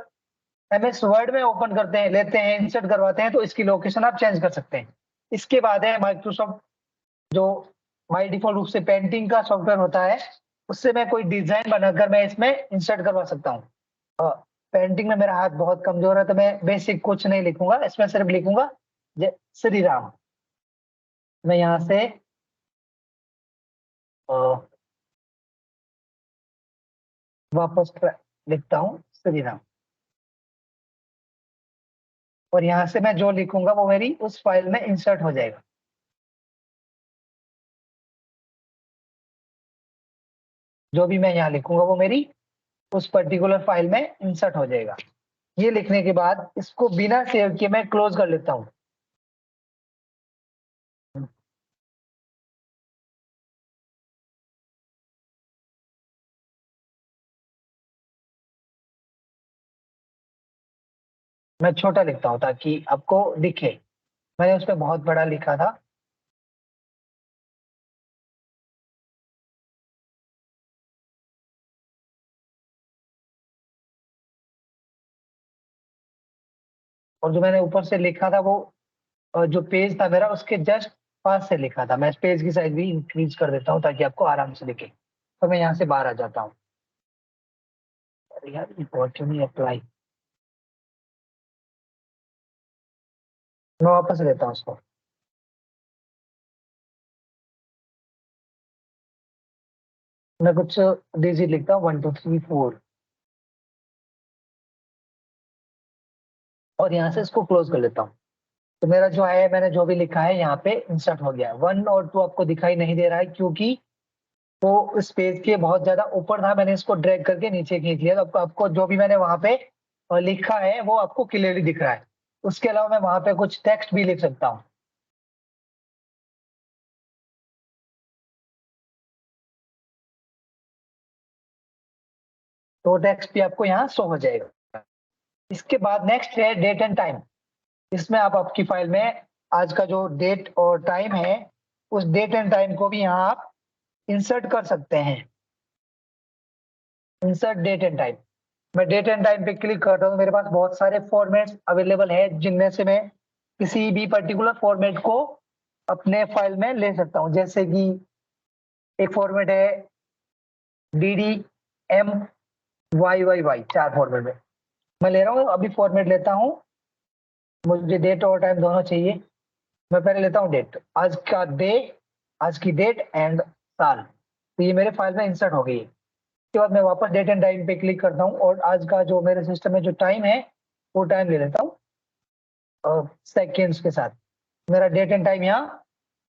एमएस वर्ड में ओपन करते हैं, लेते हैं, इंसर्ट करवाते हैं, तो इसकी लोकेशन आप चेंज कर सकते हैं। इसके बाद है माइक्रोसॉफ्ट, जो बाय डिफॉल्ट रूप से पेंटिंग का सॉफ्टवेयर होता है, उससे मैं कोई डिजाइन बनाकर मैं इसमें इंसर्ट करवा सकता हूँ। पेंटिंग में मेरा हाथ बहुत कमजोर है, तो मैं बेसिक कुछ नहीं लिखूंगा, इसमें सिर्फ लिखूंगा जय श्री राम। मैं यहाँ से वापस लिखता हूँ श्रीराम, और यहाँ से मैं जो लिखूंगा वो मेरी उस फाइल में इंसर्ट हो जाएगा। जो भी मैं यहाँ लिखूंगा वो मेरी उस पर्टिकुलर फाइल में इंसर्ट हो जाएगा। ये लिखने के बाद इसको बिना सेव किए मैं क्लोज कर लेता हूँ। मैं छोटा लिखता हूँ ताकि आपको दिखे, मैंने उस पर बहुत बड़ा लिखा था। और जो मैंने ऊपर से लिखा था वो जो पेज था मेरा उसके जस्ट पास से लिखा था। मैं इस पेज की साइज भी इंक्रीज कर देता हूँ ताकि आपको आराम से दिखे। तो मैं यहाँ से बाहर आ जाता हूँ। अरे यार रिपोर्ट क्यों नहीं अप्लाई, मैं वापस लेता हूँ उसको। मैं कुछ डिजिट लिखता हूँ 1 2 3 4 और यहाँ से इसको क्लोज कर लेता हूँ। तो मेरा जो है मैंने जो भी लिखा है यहाँ पे इंसर्ट हो गया। 1 और 2 आपको दिखाई नहीं दे रहा है क्योंकि वो इस पेज के बहुत ज्यादा ऊपर था। मैंने इसको ड्रैग करके नीचे खींच लिया, तो आपको जो भी मैंने वहां पे लिखा है वो आपको क्लियरली दिख रहा है। उसके अलावा मैं वहां पे कुछ टेक्स्ट भी लिख सकता हूँ। तो टेक्स्ट भी आपको यहाँ शो हो जाएगा। इसके बाद नेक्स्ट है डेट एंड टाइम। इसमें आप आपकी फाइल में आज का जो डेट और टाइम है उस डेट एंड टाइम को भी यहाँ आप इंसर्ट कर सकते हैं। इंसर्ट डेट एंड टाइम, मैं डेट एंड टाइम पे क्लिक करता हूँ। मेरे पास बहुत सारे फॉर्मेट्स अवेलेबल है जिनमें से मैं किसी भी पर्टिकुलर फॉर्मेट को अपने फाइल में ले सकता हूँ। जैसे कि एक फॉर्मेट है DDMYYY, 4 फॉर्मेट में मैं ले रहा हूँ। अभी फॉर्मेट लेता हूँ, मुझे डेट और टाइम दोनों चाहिए। मैं पहले लेता हूँ डेट, आज का डे, आज की डेट एंड साल। तो ये मेरे फाइल में इंसर्ट हो गई है। उसके बाद मैं वापस डेट एंड टाइम पे क्लिक करता हूँ और आज का जो मेरे सिस्टम में जो टाइम है वो टाइम ले लेता हूँ सेकेंड्स के साथ। मेरा डेट एंड टाइम यहाँ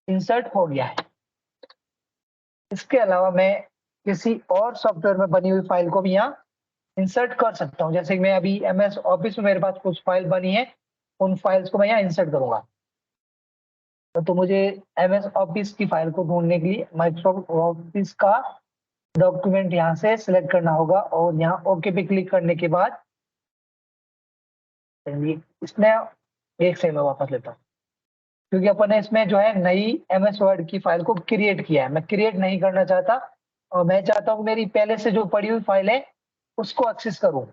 इंसर्ट हो गया है। इसके अलावा मैं किसी और सॉफ्टवेयर में बनी हुई फाइल को भी यहाँ इंसर्ट कर सकता हूँ। जैसे कि मैं अभी MS ऑफिस में मेरे पास कुछ फाइल बनी है, उन फाइल्स को मैं यहाँ इंसर्ट करूंगा। तो मुझे MS ऑफिस की फाइल को ढूंढने के लिए माइक्रोसॉफ्ट ऑफिस का डॉक्यूमेंट यहाँ से सिलेक्ट करना होगा और यहाँ ओके पे क्लिक करने के बाद इसमें एक से मैं वापस लेता हूँ क्योंकि अपन ने इसमें जो है नई MS वर्ड की फाइल को क्रिएट किया है। मैं क्रिएट नहीं करना चाहता और मैं चाहता हूँ मेरी पहले से जो पड़ी हुई फाइल है उसको एक्सेस करूँ।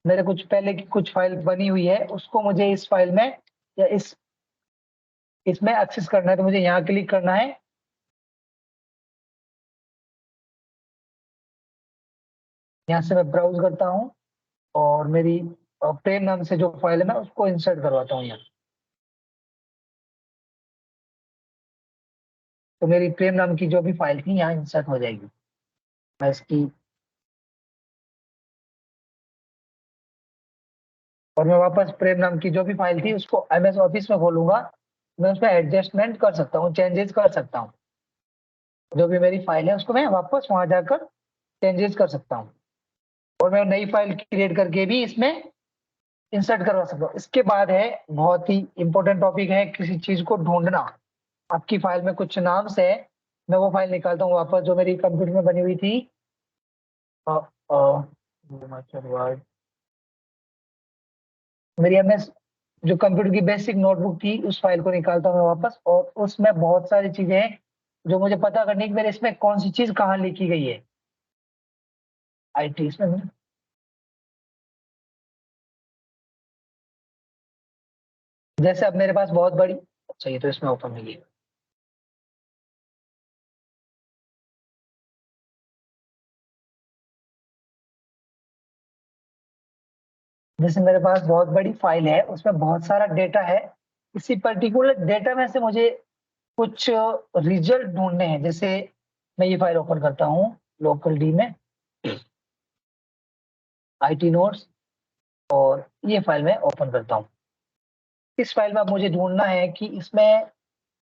मेरे कुछ पहले की कुछ फाइल बनी हुई है उसको मुझे इस फाइल में या इसमें एक्सेस करना है। तो मुझे यहाँ क्लिक करना है, यहाँ से मैं ब्राउज करता हूँ और मेरी प्रेम नाम से जो फाइल है मैं उसको इंसर्ट करवाता हूँ यहाँ। तो मेरी प्रेम नाम की जो भी फाइल थी यहाँ इंसर्ट हो जाएगी। मैं इसकी और मैं वापस प्रेम नाम की जो भी फाइल थी उसको MS ऑफिस में खोलूंगा। मैं उसमें एडजस्टमेंट कर सकता हूँ, चेंजेस कर सकता हूँ। जो भी मेरी फाइल है उसको मैं वापस वहां जाकर चेंजेस कर सकता हूँ और मैं नई फाइल क्रिएट करके भी इसमें इंसर्ट करवा सकता हूँ। इसके बाद है बहुत ही इंपॉर्टेंट टॉपिक है किसी चीज को ढूंढना। आपकी फाइल में कुछ नाम से मैं वो फाइल निकालता हूँ वापस जो मेरी कंप्यूटर में बनी हुई थी। अ, अ, मेरी MS जो कंप्यूटर की बेसिक नोटबुक थी उस फाइल को निकालता हूँ मैं वापस और उसमें बहुत सारी चीजें हैं जो मुझे पता करनी है कि मेरे इसमें कौन सी चीज कहाँ लिखी गई है। IT इसमें जैसे अब मेरे पास बहुत बड़ी, अच्छा ये तो इसमें ओपन नहीं है। जैसे मेरे पास बहुत बड़ी फाइल है, उसमें बहुत सारा डेटा है, इसी पर्टिकुलर डेटा में से मुझे कुछ रिजल्ट ढूंढने हैं। जैसे मैं ये फाइल ओपन करता हूँ लोकल डी में, IT नोट्स, और ये फाइल मैं ओपन करता हूँ। इस फाइल में अब मुझे ढूंढना है कि इसमें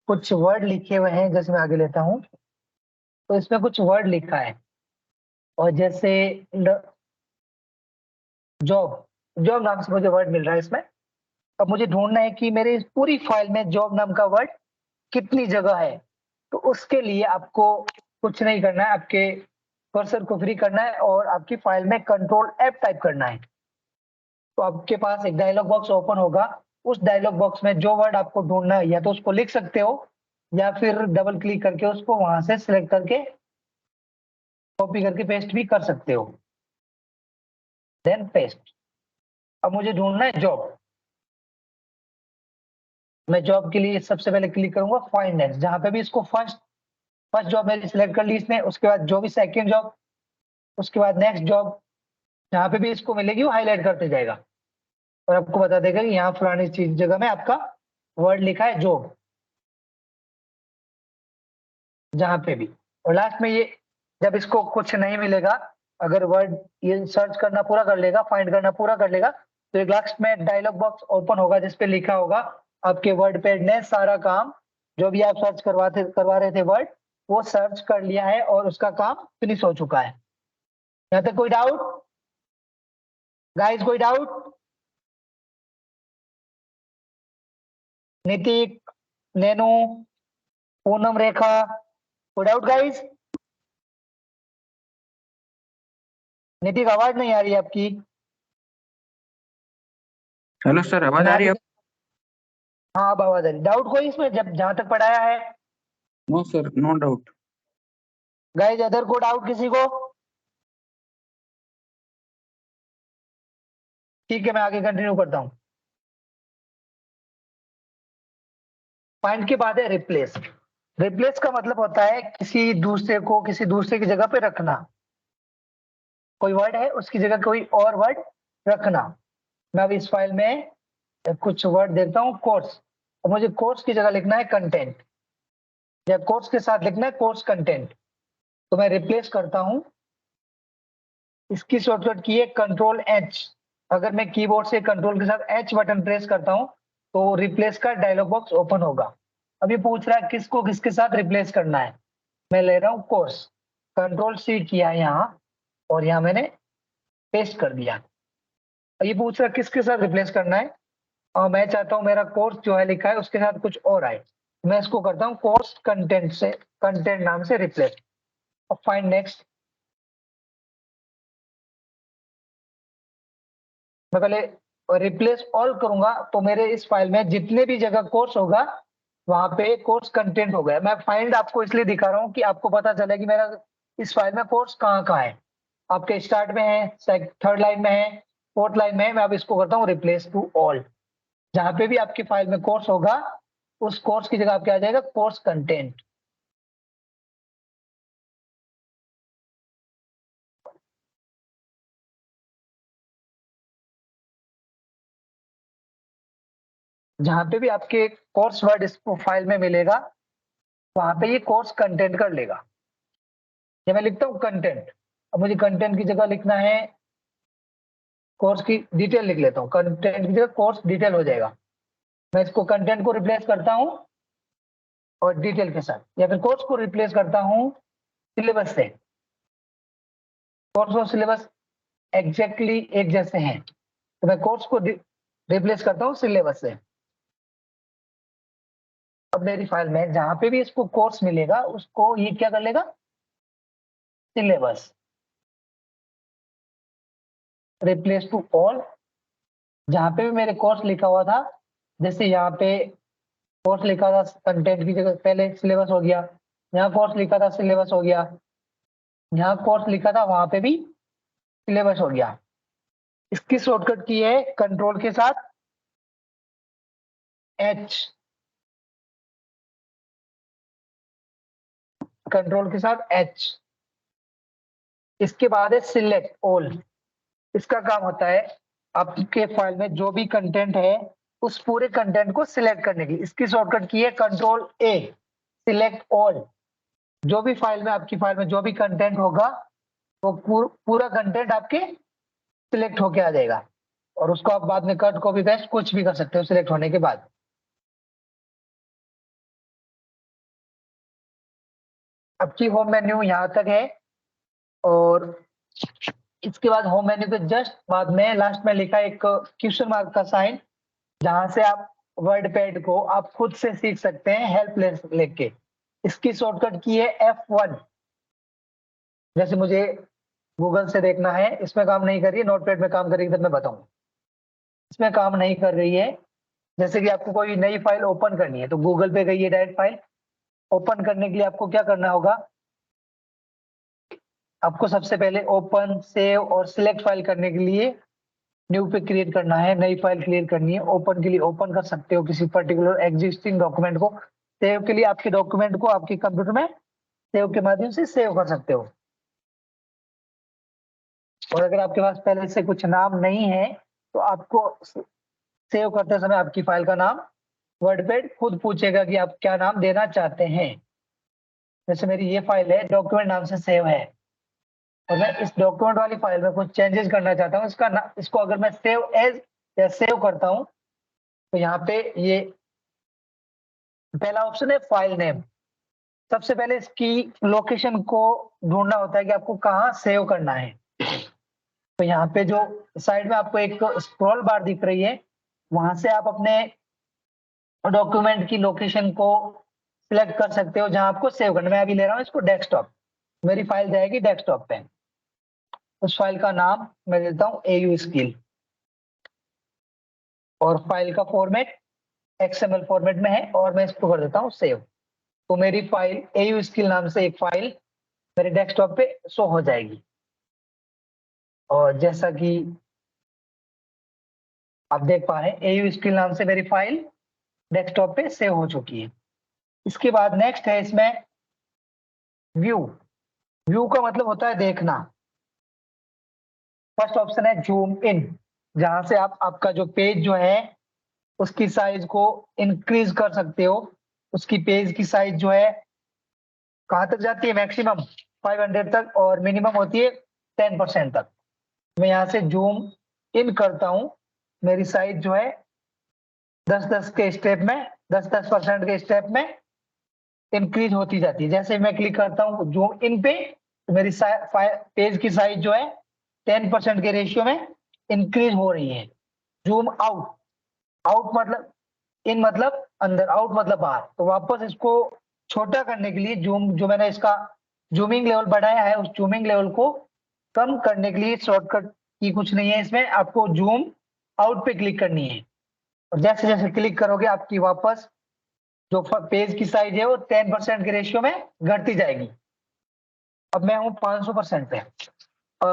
कुछ वर्ड लिखे हुए हैं। जैसे मैं आगे लेता हूँ तो इसमें कुछ वर्ड लिखा है, और जैसे जॉब, जॉब नाम से मुझे वर्ड मिल रहा है इसमें। अब मुझे ढूंढना है कि मेरे इस पूरी फाइल में जॉब नाम का वर्ड कितनी जगह है। तो उसके लिए आपको कुछ नहीं करना है, आपके कर्सर को फ्री करना है और आपकी फाइल में Ctrl+F टाइप करना है। तो आपके पास एक डायलॉग बॉक्स ओपन होगा। उस डायलॉग बॉक्स में जो वर्ड आपको ढूंढना है, या तो उसको लिख सकते हो या फिर डबल क्लिक करके उसको वहां से सिलेक्ट करके कॉपी करके पेस्ट भी कर सकते हो। Then paste. अब मुझे ढूंढना है जॉब। मैं जॉब के लिए सबसे पहले क्लिक करूंगा फाइंड नेक्स्ट, जहां पे भी इसको फर्स्ट जॉब मैंने सिलेक्ट कर ली इसने, उसके बाद जो भी सेकंड जॉब, उसके बाद नेक्स्ट जॉब, जहां पे भी इसको मिलेगी वो हाईलाइट करते जाएगा और आपको बता देगा कि यहाँ फलानी चीज जगह में आपका वर्ड लिखा है जॉब, जहां पे भी। और लास्ट में ये जब इसको कुछ नहीं मिलेगा, अगर वर्ड ये सर्च करना पूरा कर लेगा, फाइंड करना पूरा कर लेगा, तो एक लास्ट में डायलॉग बॉक्स ओपन होगा जिसपे लिखा होगा आपके वर्ड पैड ने सारा काम, जो भी आप सर्च करवा रहे थे वर्ड, वो सर्च कर लिया है और उसका काम फिनिश हो चुका है। यहाँ तक कोई डाउट गाइस? कोई डाउट? नितिक, नैनो, पूनम, रेखा, कोई डाउट गाइस? नितिक आवाज नहीं आ रही है आपकी। हेलो सर, आवाज मैं आ रही आगे है? हाँ अब आवाज आ रही। डाउट कोई इसमें जब जहां तक पढ़ाया है? No sir, no doubt. Guys other को डाउट किसी को? ठीक है मैं आगे कंटिन्यू करता हूँ। फाइंड के बाद है रिप्लेस। रिप्लेस का मतलब होता है किसी दूसरे को किसी दूसरे की जगह पे रखना। कोई वर्ड है उसकी जगह कोई और वर्ड रखना। मैं अब इस फाइल में कुछ वर्ड देता हूँ कोर्स, और मुझे कोर्स की जगह लिखना है कंटेंट, या कोर्स के साथ लिखना है कोर्स कंटेंट। तो मैं रिप्लेस करता हूँ। इसकी शॉर्टकट की है Ctrl+H। अगर मैं कीबोर्ड से कंट्रोल के साथ H बटन प्रेस करता हूँ तो रिप्लेस का डायलॉग बॉक्स ओपन होगा। अभी पूछ रहा है किसको किसके साथ रिप्लेस करना है। मैं ले रहा हूँ कोर्स, Ctrl+C किया यहाँ, और यहाँ मैंने पेस्ट कर दिया। ये पूछ रहा है किसके साथ रिप्लेस करना है, और मैं चाहता हूँ मेरा कोर्स जो है लिखा है उसके साथ कुछ और आए। मैं इसको करता हूँ कोर्स कंटेंट से, कंटेंट नाम से रिप्लेस। अब फाइंड नेक्स्ट। मैं पहले रिप्लेस ऑल करूंगा तो मेरे इस फाइल में जितने भी जगह कोर्स होगा वहां पे कोर्स कंटेंट हो गया। मैं फाइंड आपको इसलिए दिखा रहा हूँ कि आपको पता चले कि मेरा इस फाइल में कोर्स कहाँ कहाँ है। आपके स्टार्ट में है, थर्ड लाइन में है, फोर्थ लाइन में है। मैं अब इसको करता हूँ रिप्लेस टू ऑल। जहां पे भी आपकी फाइल में कोर्स होगा उस कोर्स की जगह आपके आ जाएगा कोर्स कंटेंट। जहां पे भी आपके कोर्स वर्ड इस फाइल में मिलेगा वहां पे ये कोर्स कंटेंट कर लेगा। ये मैं लिखता हूँ कंटेंट। अब मुझे कंटेंट की जगह लिखना है कोर्स की डिटेल, लिख लेता हूँ कंटेंट की जगह कोर्स डिटेल हो जाएगा। मैं इसको कंटेंट को रिप्लेस करता हूँ और डिटेल के साथ, या फिर कोर्स को रिप्लेस करता हूँ सिलेबस से। कोर्स और सिलेबस एग्जैक्टली एक जैसे हैं, तो मैं कोर्स को रिप्लेस करता हूँ सिलेबस से। अब मेरी फाइल में जहां पे भी इसको कोर्स मिलेगा उसको ये क्या कर लेगा, सिलेबस। Replace to all. जहां पे भी मेरे कोर्स लिखा हुआ था, जैसे यहाँ पे कोर्स लिखा था कंटेंट की जगह पहले सिलेबस हो गया, यहाँ कोर्स लिखा था सिलेबस हो गया, यहाँ कोर्स लिखा था वहां पे भी सिलेबस हो गया। इसकी शॉर्टकट की है कंट्रोल के साथ H, कंट्रोल के साथ H। इसके बाद है सिलेक्ट ऑल। इसका काम होता है आपके फाइल में जो भी कंटेंट है उस पूरे कंटेंट को सिलेक्ट करने की इसकी शॉर्टकट की है कंट्रोल ए, सिलेक्ट ऑल। जो भी फाइल में आपकी फाइल में जो भी कंटेंट होगा वो पूरा कंटेंट आपके सिलेक्ट होके आ जाएगा और उसको आप बाद में कट कॉपी पेस्ट कुछ भी कर सकते हो सिलेक्ट होने के बाद। आपकी होम मेन्यू यहाँ तक है और इसके बाद होम मेन्यू के जस्ट बाद में लास्ट में लिखा एक क्वेश्चन मार्क का साइन, जहां से आप वर्ड पैड को आप खुद से सीख सकते हैं हेल्प लेके। इसकी शॉर्टकट की है F1। जैसे मुझे गूगल से देखना है, इसमें काम नहीं कर रही है, नोटपैड में काम करेगी तब मैं बताऊं। इसमें काम नहीं कर रही है। जैसे कि आपको कोई नई फाइल ओपन करनी है तो गूगल पे गई है डायरेक्ट फाइल ओपन करने के लिए आपको क्या करना होगा, आपको सबसे पहले ओपन सेव और सिलेक्ट फाइल करने के लिए न्यू पे क्रिएट करना है, नई फाइल क्रिएट करनी है। ओपन के लिए ओपन कर सकते हो किसी पर्टिकुलर एग्जिस्टिंग डॉक्यूमेंट को, सेव के लिए आपके डॉक्यूमेंट को आपके कंप्यूटर में सेव के माध्यम से सेव कर सकते हो। और अगर आपके पास पहले से कुछ नाम नहीं है तो आपको सेव करते समय आपकी फाइल का नाम वर्डपैड खुद पूछेगा कि आप क्या नाम देना चाहते हैं। जैसे मेरी ये फाइल है डॉक्यूमेंट नाम से सेव है और मैं इस डॉक्यूमेंट वाली फाइल में कुछ चेंजेस करना चाहता हूँ, इसको अगर मैं सेव एज या सेव करता हूँ तो यहाँ पे ये पहला ऑप्शन है फाइल नेम। सबसे पहले इसकी लोकेशन को ढूंढना होता है कि आपको कहाँ सेव करना है। तो यहाँ पे जो साइड में आपको एक स्क्रॉल बार दिख रही है, वहां से आप अपने डॉक्यूमेंट की लोकेशन को सिलेक्ट कर सकते हो जहां आपको सेव करना है। मैं अभी ले रहा हूँ इसको डेस्कटॉप, मेरी फाइल जाएगी डेस्कटॉप पे। उस फाइल का नाम मैं देता हूँ AU स्किल और फाइल का फॉर्मेट XML फॉर्मेट में है और मैं इसको कर देता हूँ सेव। तो मेरी फाइल AU स्किल नाम से एक फाइल मेरे डेस्कटॉप पे शो हो जाएगी और जैसा कि आप देख पा रहे हैं AU स्किल नाम से मेरी फाइल डेस्कटॉप पे सेव हो चुकी है। इसके बाद नेक्स्ट है इसमें व्यू। व्यू का मतलब होता है देखना। फर्स्ट ऑप्शन है जूम इन, जहां से आप आपका जो पेज जो है उसकी साइज को इंक्रीज कर सकते हो। उसकी पेज की साइज जो है कहां तक जाती है, मैक्सिमम 500 तक और मिनिमम होती है 10% तक। मैं यहाँ से जूम इन करता हूँ, मेरी साइज जो है 10-10 के स्टेप में 10-10% के स्टेप में इंक्रीज होती जाती है। जैसे मैं क्लिक करता हूँ जूम इन पे तो मेरी पेज की साइज जो है 10% के रेशियो में इंक्रीज हो रही है। जूम आउट, आउट मतलब इन मतलब अंदर, आउट मतलब बाहर। तो वापस इसको छोटा करने के लिए जूम जो मैंने इसका जूमिंग लेवल बढ़ाया है उस जूमिंग लेवल को कम करने के लिए शॉर्टकट की कुछ नहीं है इसमें, आपको जूम आउट पे क्लिक करनी है और जैसे जैसे क्लिक करोगे आपकी वापस जो पेज की साइज है वो 10% के रेशियो में घटती जाएगी। अब मैं हूँ 500% पे,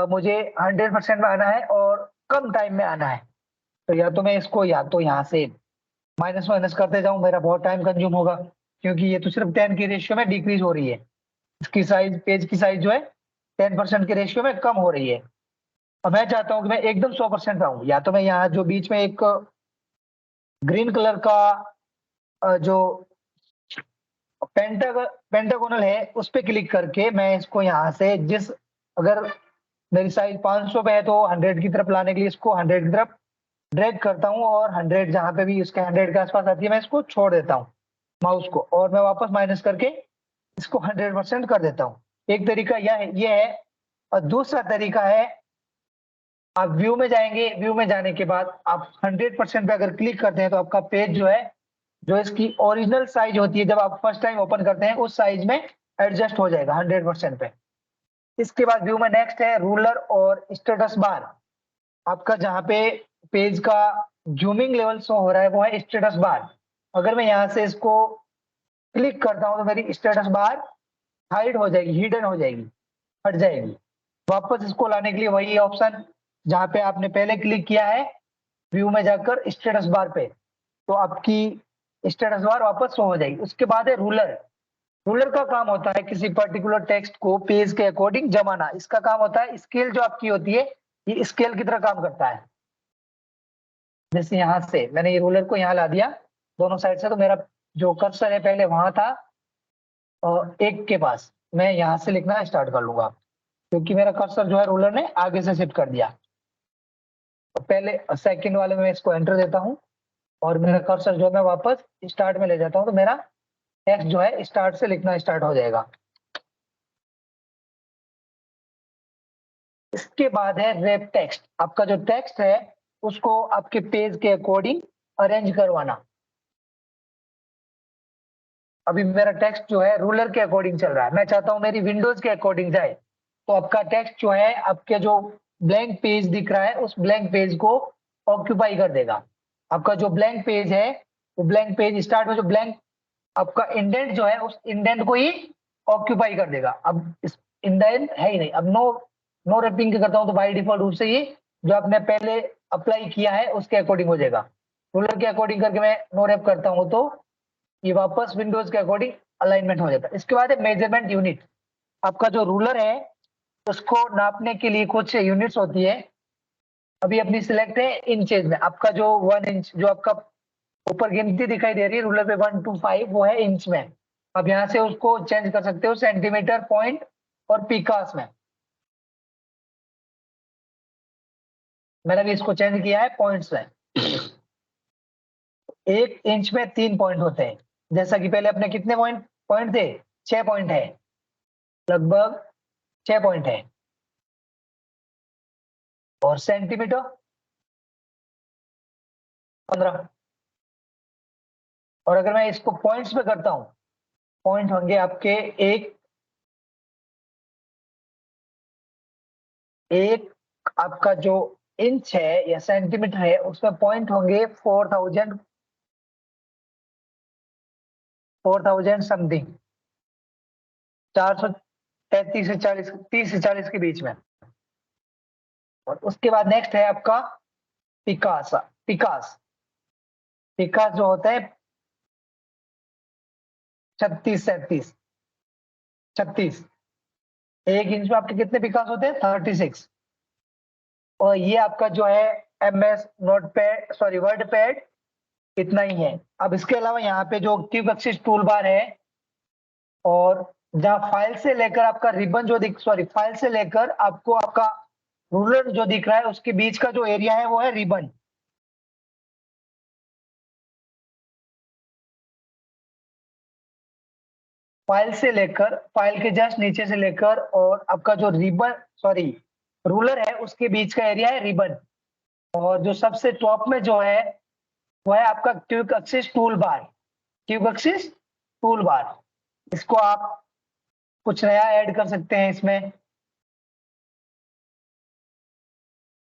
मुझे 100% में आना है और कम टाइम में आना है। तो या तो मैं इसको या तो यहाँ से माइनस माइनस करते जाऊं, मेरा बहुत टाइम कंज्यूम होगा क्योंकि ये तो सिर्फ 10 के रेशियो में डिक्रीज हो रही है। इसकी साइज पेज की साइज जो है 10% के रेशियो में कम हो रही है। अब मैं चाहता हूं कि मैं एकदम 100% आऊं, या तो मैं यहाँ जो बीच में एक ग्रीन कलर का जो पेंटागोनल है उस पर क्लिक करके मैं इसको यहाँ से जिस अगर मेरी साइज 500 पे है तो 100 की तरफ लाने के लिए इसको 100 की तरफ ड्रैग करता हूँ और 100 जहां पे भी इसके 100 के आसपास आती है मैं इसको छोड़ देता हूँ माउस को और मैं वापस माइनस करके इसको 100% कर देता हूँ। एक तरीका ये है और दूसरा तरीका है आप व्यू में जाएंगे, व्यू में जाने के बाद आप 100% पे अगर क्लिक करते हैं तो आपका पेज जो है जो इसकी ओरिजिनल साइज होती है जब आप फर्स्ट टाइम ओपन करते हैं उस साइज में एडजस्ट हो जाएगा 100% पे। इसके बाद व्यू में नेक्स्ट है रूलर और स्टेटस बार। आपका जहाँ पे पेज का जूमिंग लेवल शो हो रहा है वो है स्टेटस बार। अगर मैं यहाँ से इसको क्लिक करता हूँ तो मेरी स्टेटस बार हाइड हो जाएगी, हिडन हो जाएगी, हट जाएगी। वापस इसको लाने के लिए वही ऑप्शन जहाँ पे आपने पहले क्लिक किया है व्यू में जाकर स्टेटस बार पे, तो आपकी स्टेटस बार वापस शो हो जाएगी। उसके बाद है रूलर। रूलर का काम होता है किसी पर्टिकुलर टेक्स्ट को पेज के अकॉर्डिंग जमाना। इसका काम होता है स्केल जो आपकी होती है ये स्केल की तरह काम करता है। जैसे यहाँ से मैंने ये रूलर को यहाँ ला दिया दोनों साइड से, तो मेरा जो कर्सर है पहले वहां था और 1 के पास, मैं यहाँ से लिखना स्टार्ट कर लूंगा क्योंकि मेरा कर्सर जो है रूलर ने आगे से शिफ्ट कर दिया। तो पहले सेकंड वाले में इसको एंटर देता हूँ और मेरा कर्सर जो है मैं वापस स्टार्ट में ले जाता हूँ, तो मेरा टेक्स्ट जो है स्टार्ट से लिखना स्टार्ट हो जाएगा। इसके बाद है रैप टेक्स्ट। आपका जो टेक्स्ट है उसको आपके पेज के अकॉर्डिंग अरेंज करवाना। अभी मेरा टेक्स्ट जो है रूलर के अकॉर्डिंग चल रहा है, मैं चाहता हूं मेरी विंडोज के अकॉर्डिंग जाए, तो आपका टेक्स्ट जो है आपके जो ब्लैंक पेज दिख रहा है उस ब्लैंक पेज को ऑक्यूपाई कर देगा। आपका जो ब्लैंक पेज है वो ब्लैंक पेज स्टार्ट में जो ब्लैंक आपका इंडेंट जो है उस इंडेंट को ही ऑक्यूपाई कर देगा। अब इस इंडेंट है ही नहीं, अब नो रैपिंग के करता हूं तो बाय डिफॉल्ट रूप से ही जो आपने पहले अप्लाई किया है उसके अकॉर्डिंग हो जाएगा। रूलर के अकॉर्डिंग करके मैं नो रैप करता हूं तो ये वापस विंडोज के अकॉर्डिंग अलाइनमेंट हो जाता है। इसके बाद है मेजरमेंट यूनिट। आपका जो रूलर है उसको नापने के लिए कुछ यूनिट्स होती है। अभी अपनी सिलेक्ट है इंचेज में। आपका जो 1 इंच जो आपका ऊपर गिनती दिखाई दे रही है रूलर पे 1 to 5 वो है इंच में। अब यहाँ से उसको चेंज कर सकते हो सेंटीमीटर, पॉइंट और पिकास में। मैंने भी इसको चेंज किया है पॉइंट्स में। 1 इंच में 3 पॉइंट होते हैं, जैसा कि पहले अपने कितने पॉइंट थे, 6 पॉइंट है, लगभग 6 पॉइंट है। और सेंटीमीटर 15। और अगर मैं इसको पॉइंट्स में करता हूं, पॉइंट होंगे आपके एक आपका जो इंच है या सेंटीमीटर है उसमें पॉइंट होंगे 4000 समथिंग, 433 से 40, 30 से 40 के बीच में। और उसके बाद नेक्स्ट है आपका पिकास। पिकास जो होता है 36 1 इंच में आपके कितने पिकास होते हैं, 36। और ये आपका जो है MS notepad sorry word pad इतना ही है। अब इसके अलावा यहाँ पे जो क्यूब एक्सिस टूल बार है और जहाँ फाइल से लेकर आपका रिबन जो फाइल से लेकर आपको आपका रूलर जो दिख रहा है उसके बीच का जो एरिया है वो है रिबन। फाइल से लेकर फाइल के जस्ट नीचे से लेकर और आपका जो रूलर है उसके बीच का एरिया है रिबन। और जो सबसे टॉप में जो है वो है आपका क्यूब एक्सिस टूल बार। इसको आप कुछ नया ऐड कर सकते हैं इसमें।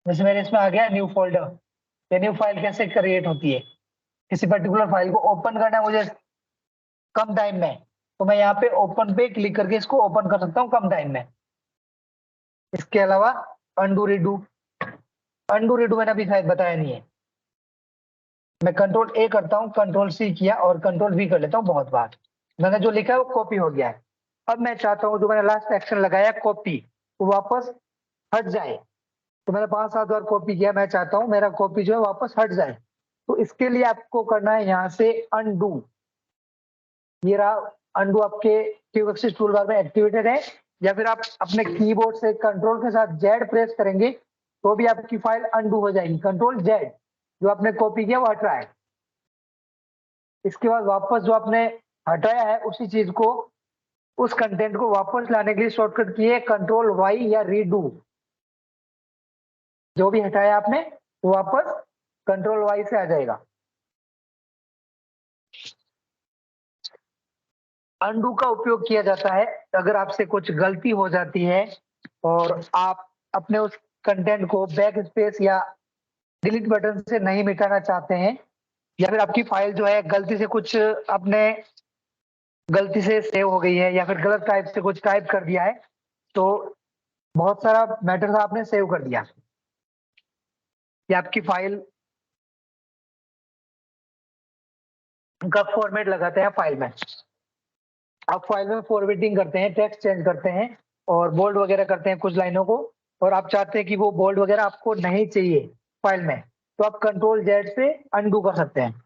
जैसे मेरे इसमें आ गया न्यू फोल्डर। ये न्यू फाइल कैसे क्रिएट होती है, किसी पर्टिकुलर फाइल को ओपन करना है मुझे कम टाइम में, तो मैं यहाँ पे ओपन पे क्लिक करके इसको ओपन कर सकता हूँ कम टाइम में। इसके अलावा अंडू रिडू मैंने अभी शायद बताया नहीं है। मैं कंट्रोल A करता हूँ, कंट्रोल C किया और कंट्रोल V कर लेता हूँ बहुत बार। मैंने जो लिखा है वो कॉपी हो गया है। अब मैं चाहता हूँ जो मैंने लास्ट एक्शन लगाया कॉपी वो वापस हट जाए। तो मैंने 5-7 बार कॉपी किया, मैं चाहता हूँ मेरा कॉपी जो है वापस हट जाए। तो इसके लिए आपको करना है यहाँ से अनडू। ये रहा अनडू आपके क्यूब एक्सिस टूल बार में एक्टिवेटेड है, या फिर आप अपने कीबोर्ड से कंट्रोल के साथ Z प्रेस करेंगे तो भी आपकी फाइल अनडू हो जाएगी। कंट्रोल Z, जो आपने कॉपी किया वो हट रहा है। इसके बाद वापस जो आपने हटाया है उसी चीज को, उस कंटेंट को वापस लाने के लिए शॉर्टकट की है कंट्रोल Y या रीडू। जो भी हटाया आपने वो वापस कंट्रोल Y से आ जाएगा। अनडू का उपयोग किया जाता है अगर आपसे कुछ गलती हो जाती है और आप अपने उस कंटेंट को बैक स्पेस या डिलीट बटन से नहीं मिटाना चाहते हैं, या फिर आपकी फाइल जो है गलती से कुछ अपने गलती से सेव हो गई है या फिर गलत टाइप से कुछ टाइप कर दिया है, तो बहुत सारा मैटर आपने सेव कर दिया या आपकी फाइल का फॉर्मेट लगाते हैं फाइल में। आप फाइल में फॉर्मेटिंग करते हैं, टेक्स्ट चेंज करते हैं और बोल्ड वगैरह करते हैं कुछ लाइनों को, और आप चाहते हैं कि वो बोल्ड वगैरह आपको नहीं चाहिए फाइल में, तो आप कंट्रोल जेड से अनडू कर सकते हैं।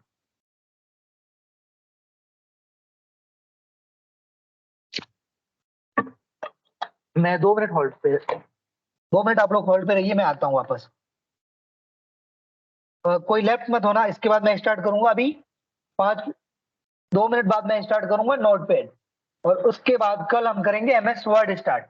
मैं 2 मिनट होल्ड पे, 2 मिनट आप लोग होल्ड पे रहिए, मैं आता हूँ वापस। कोई लेफ्ट मत होना, इसके बाद मैं स्टार्ट करूंगा अभी 2 मिनट बाद मैं स्टार्ट करूंगा नोटपैड, और उसके बाद कल हम करेंगे MS वर्ड स्टार्ट।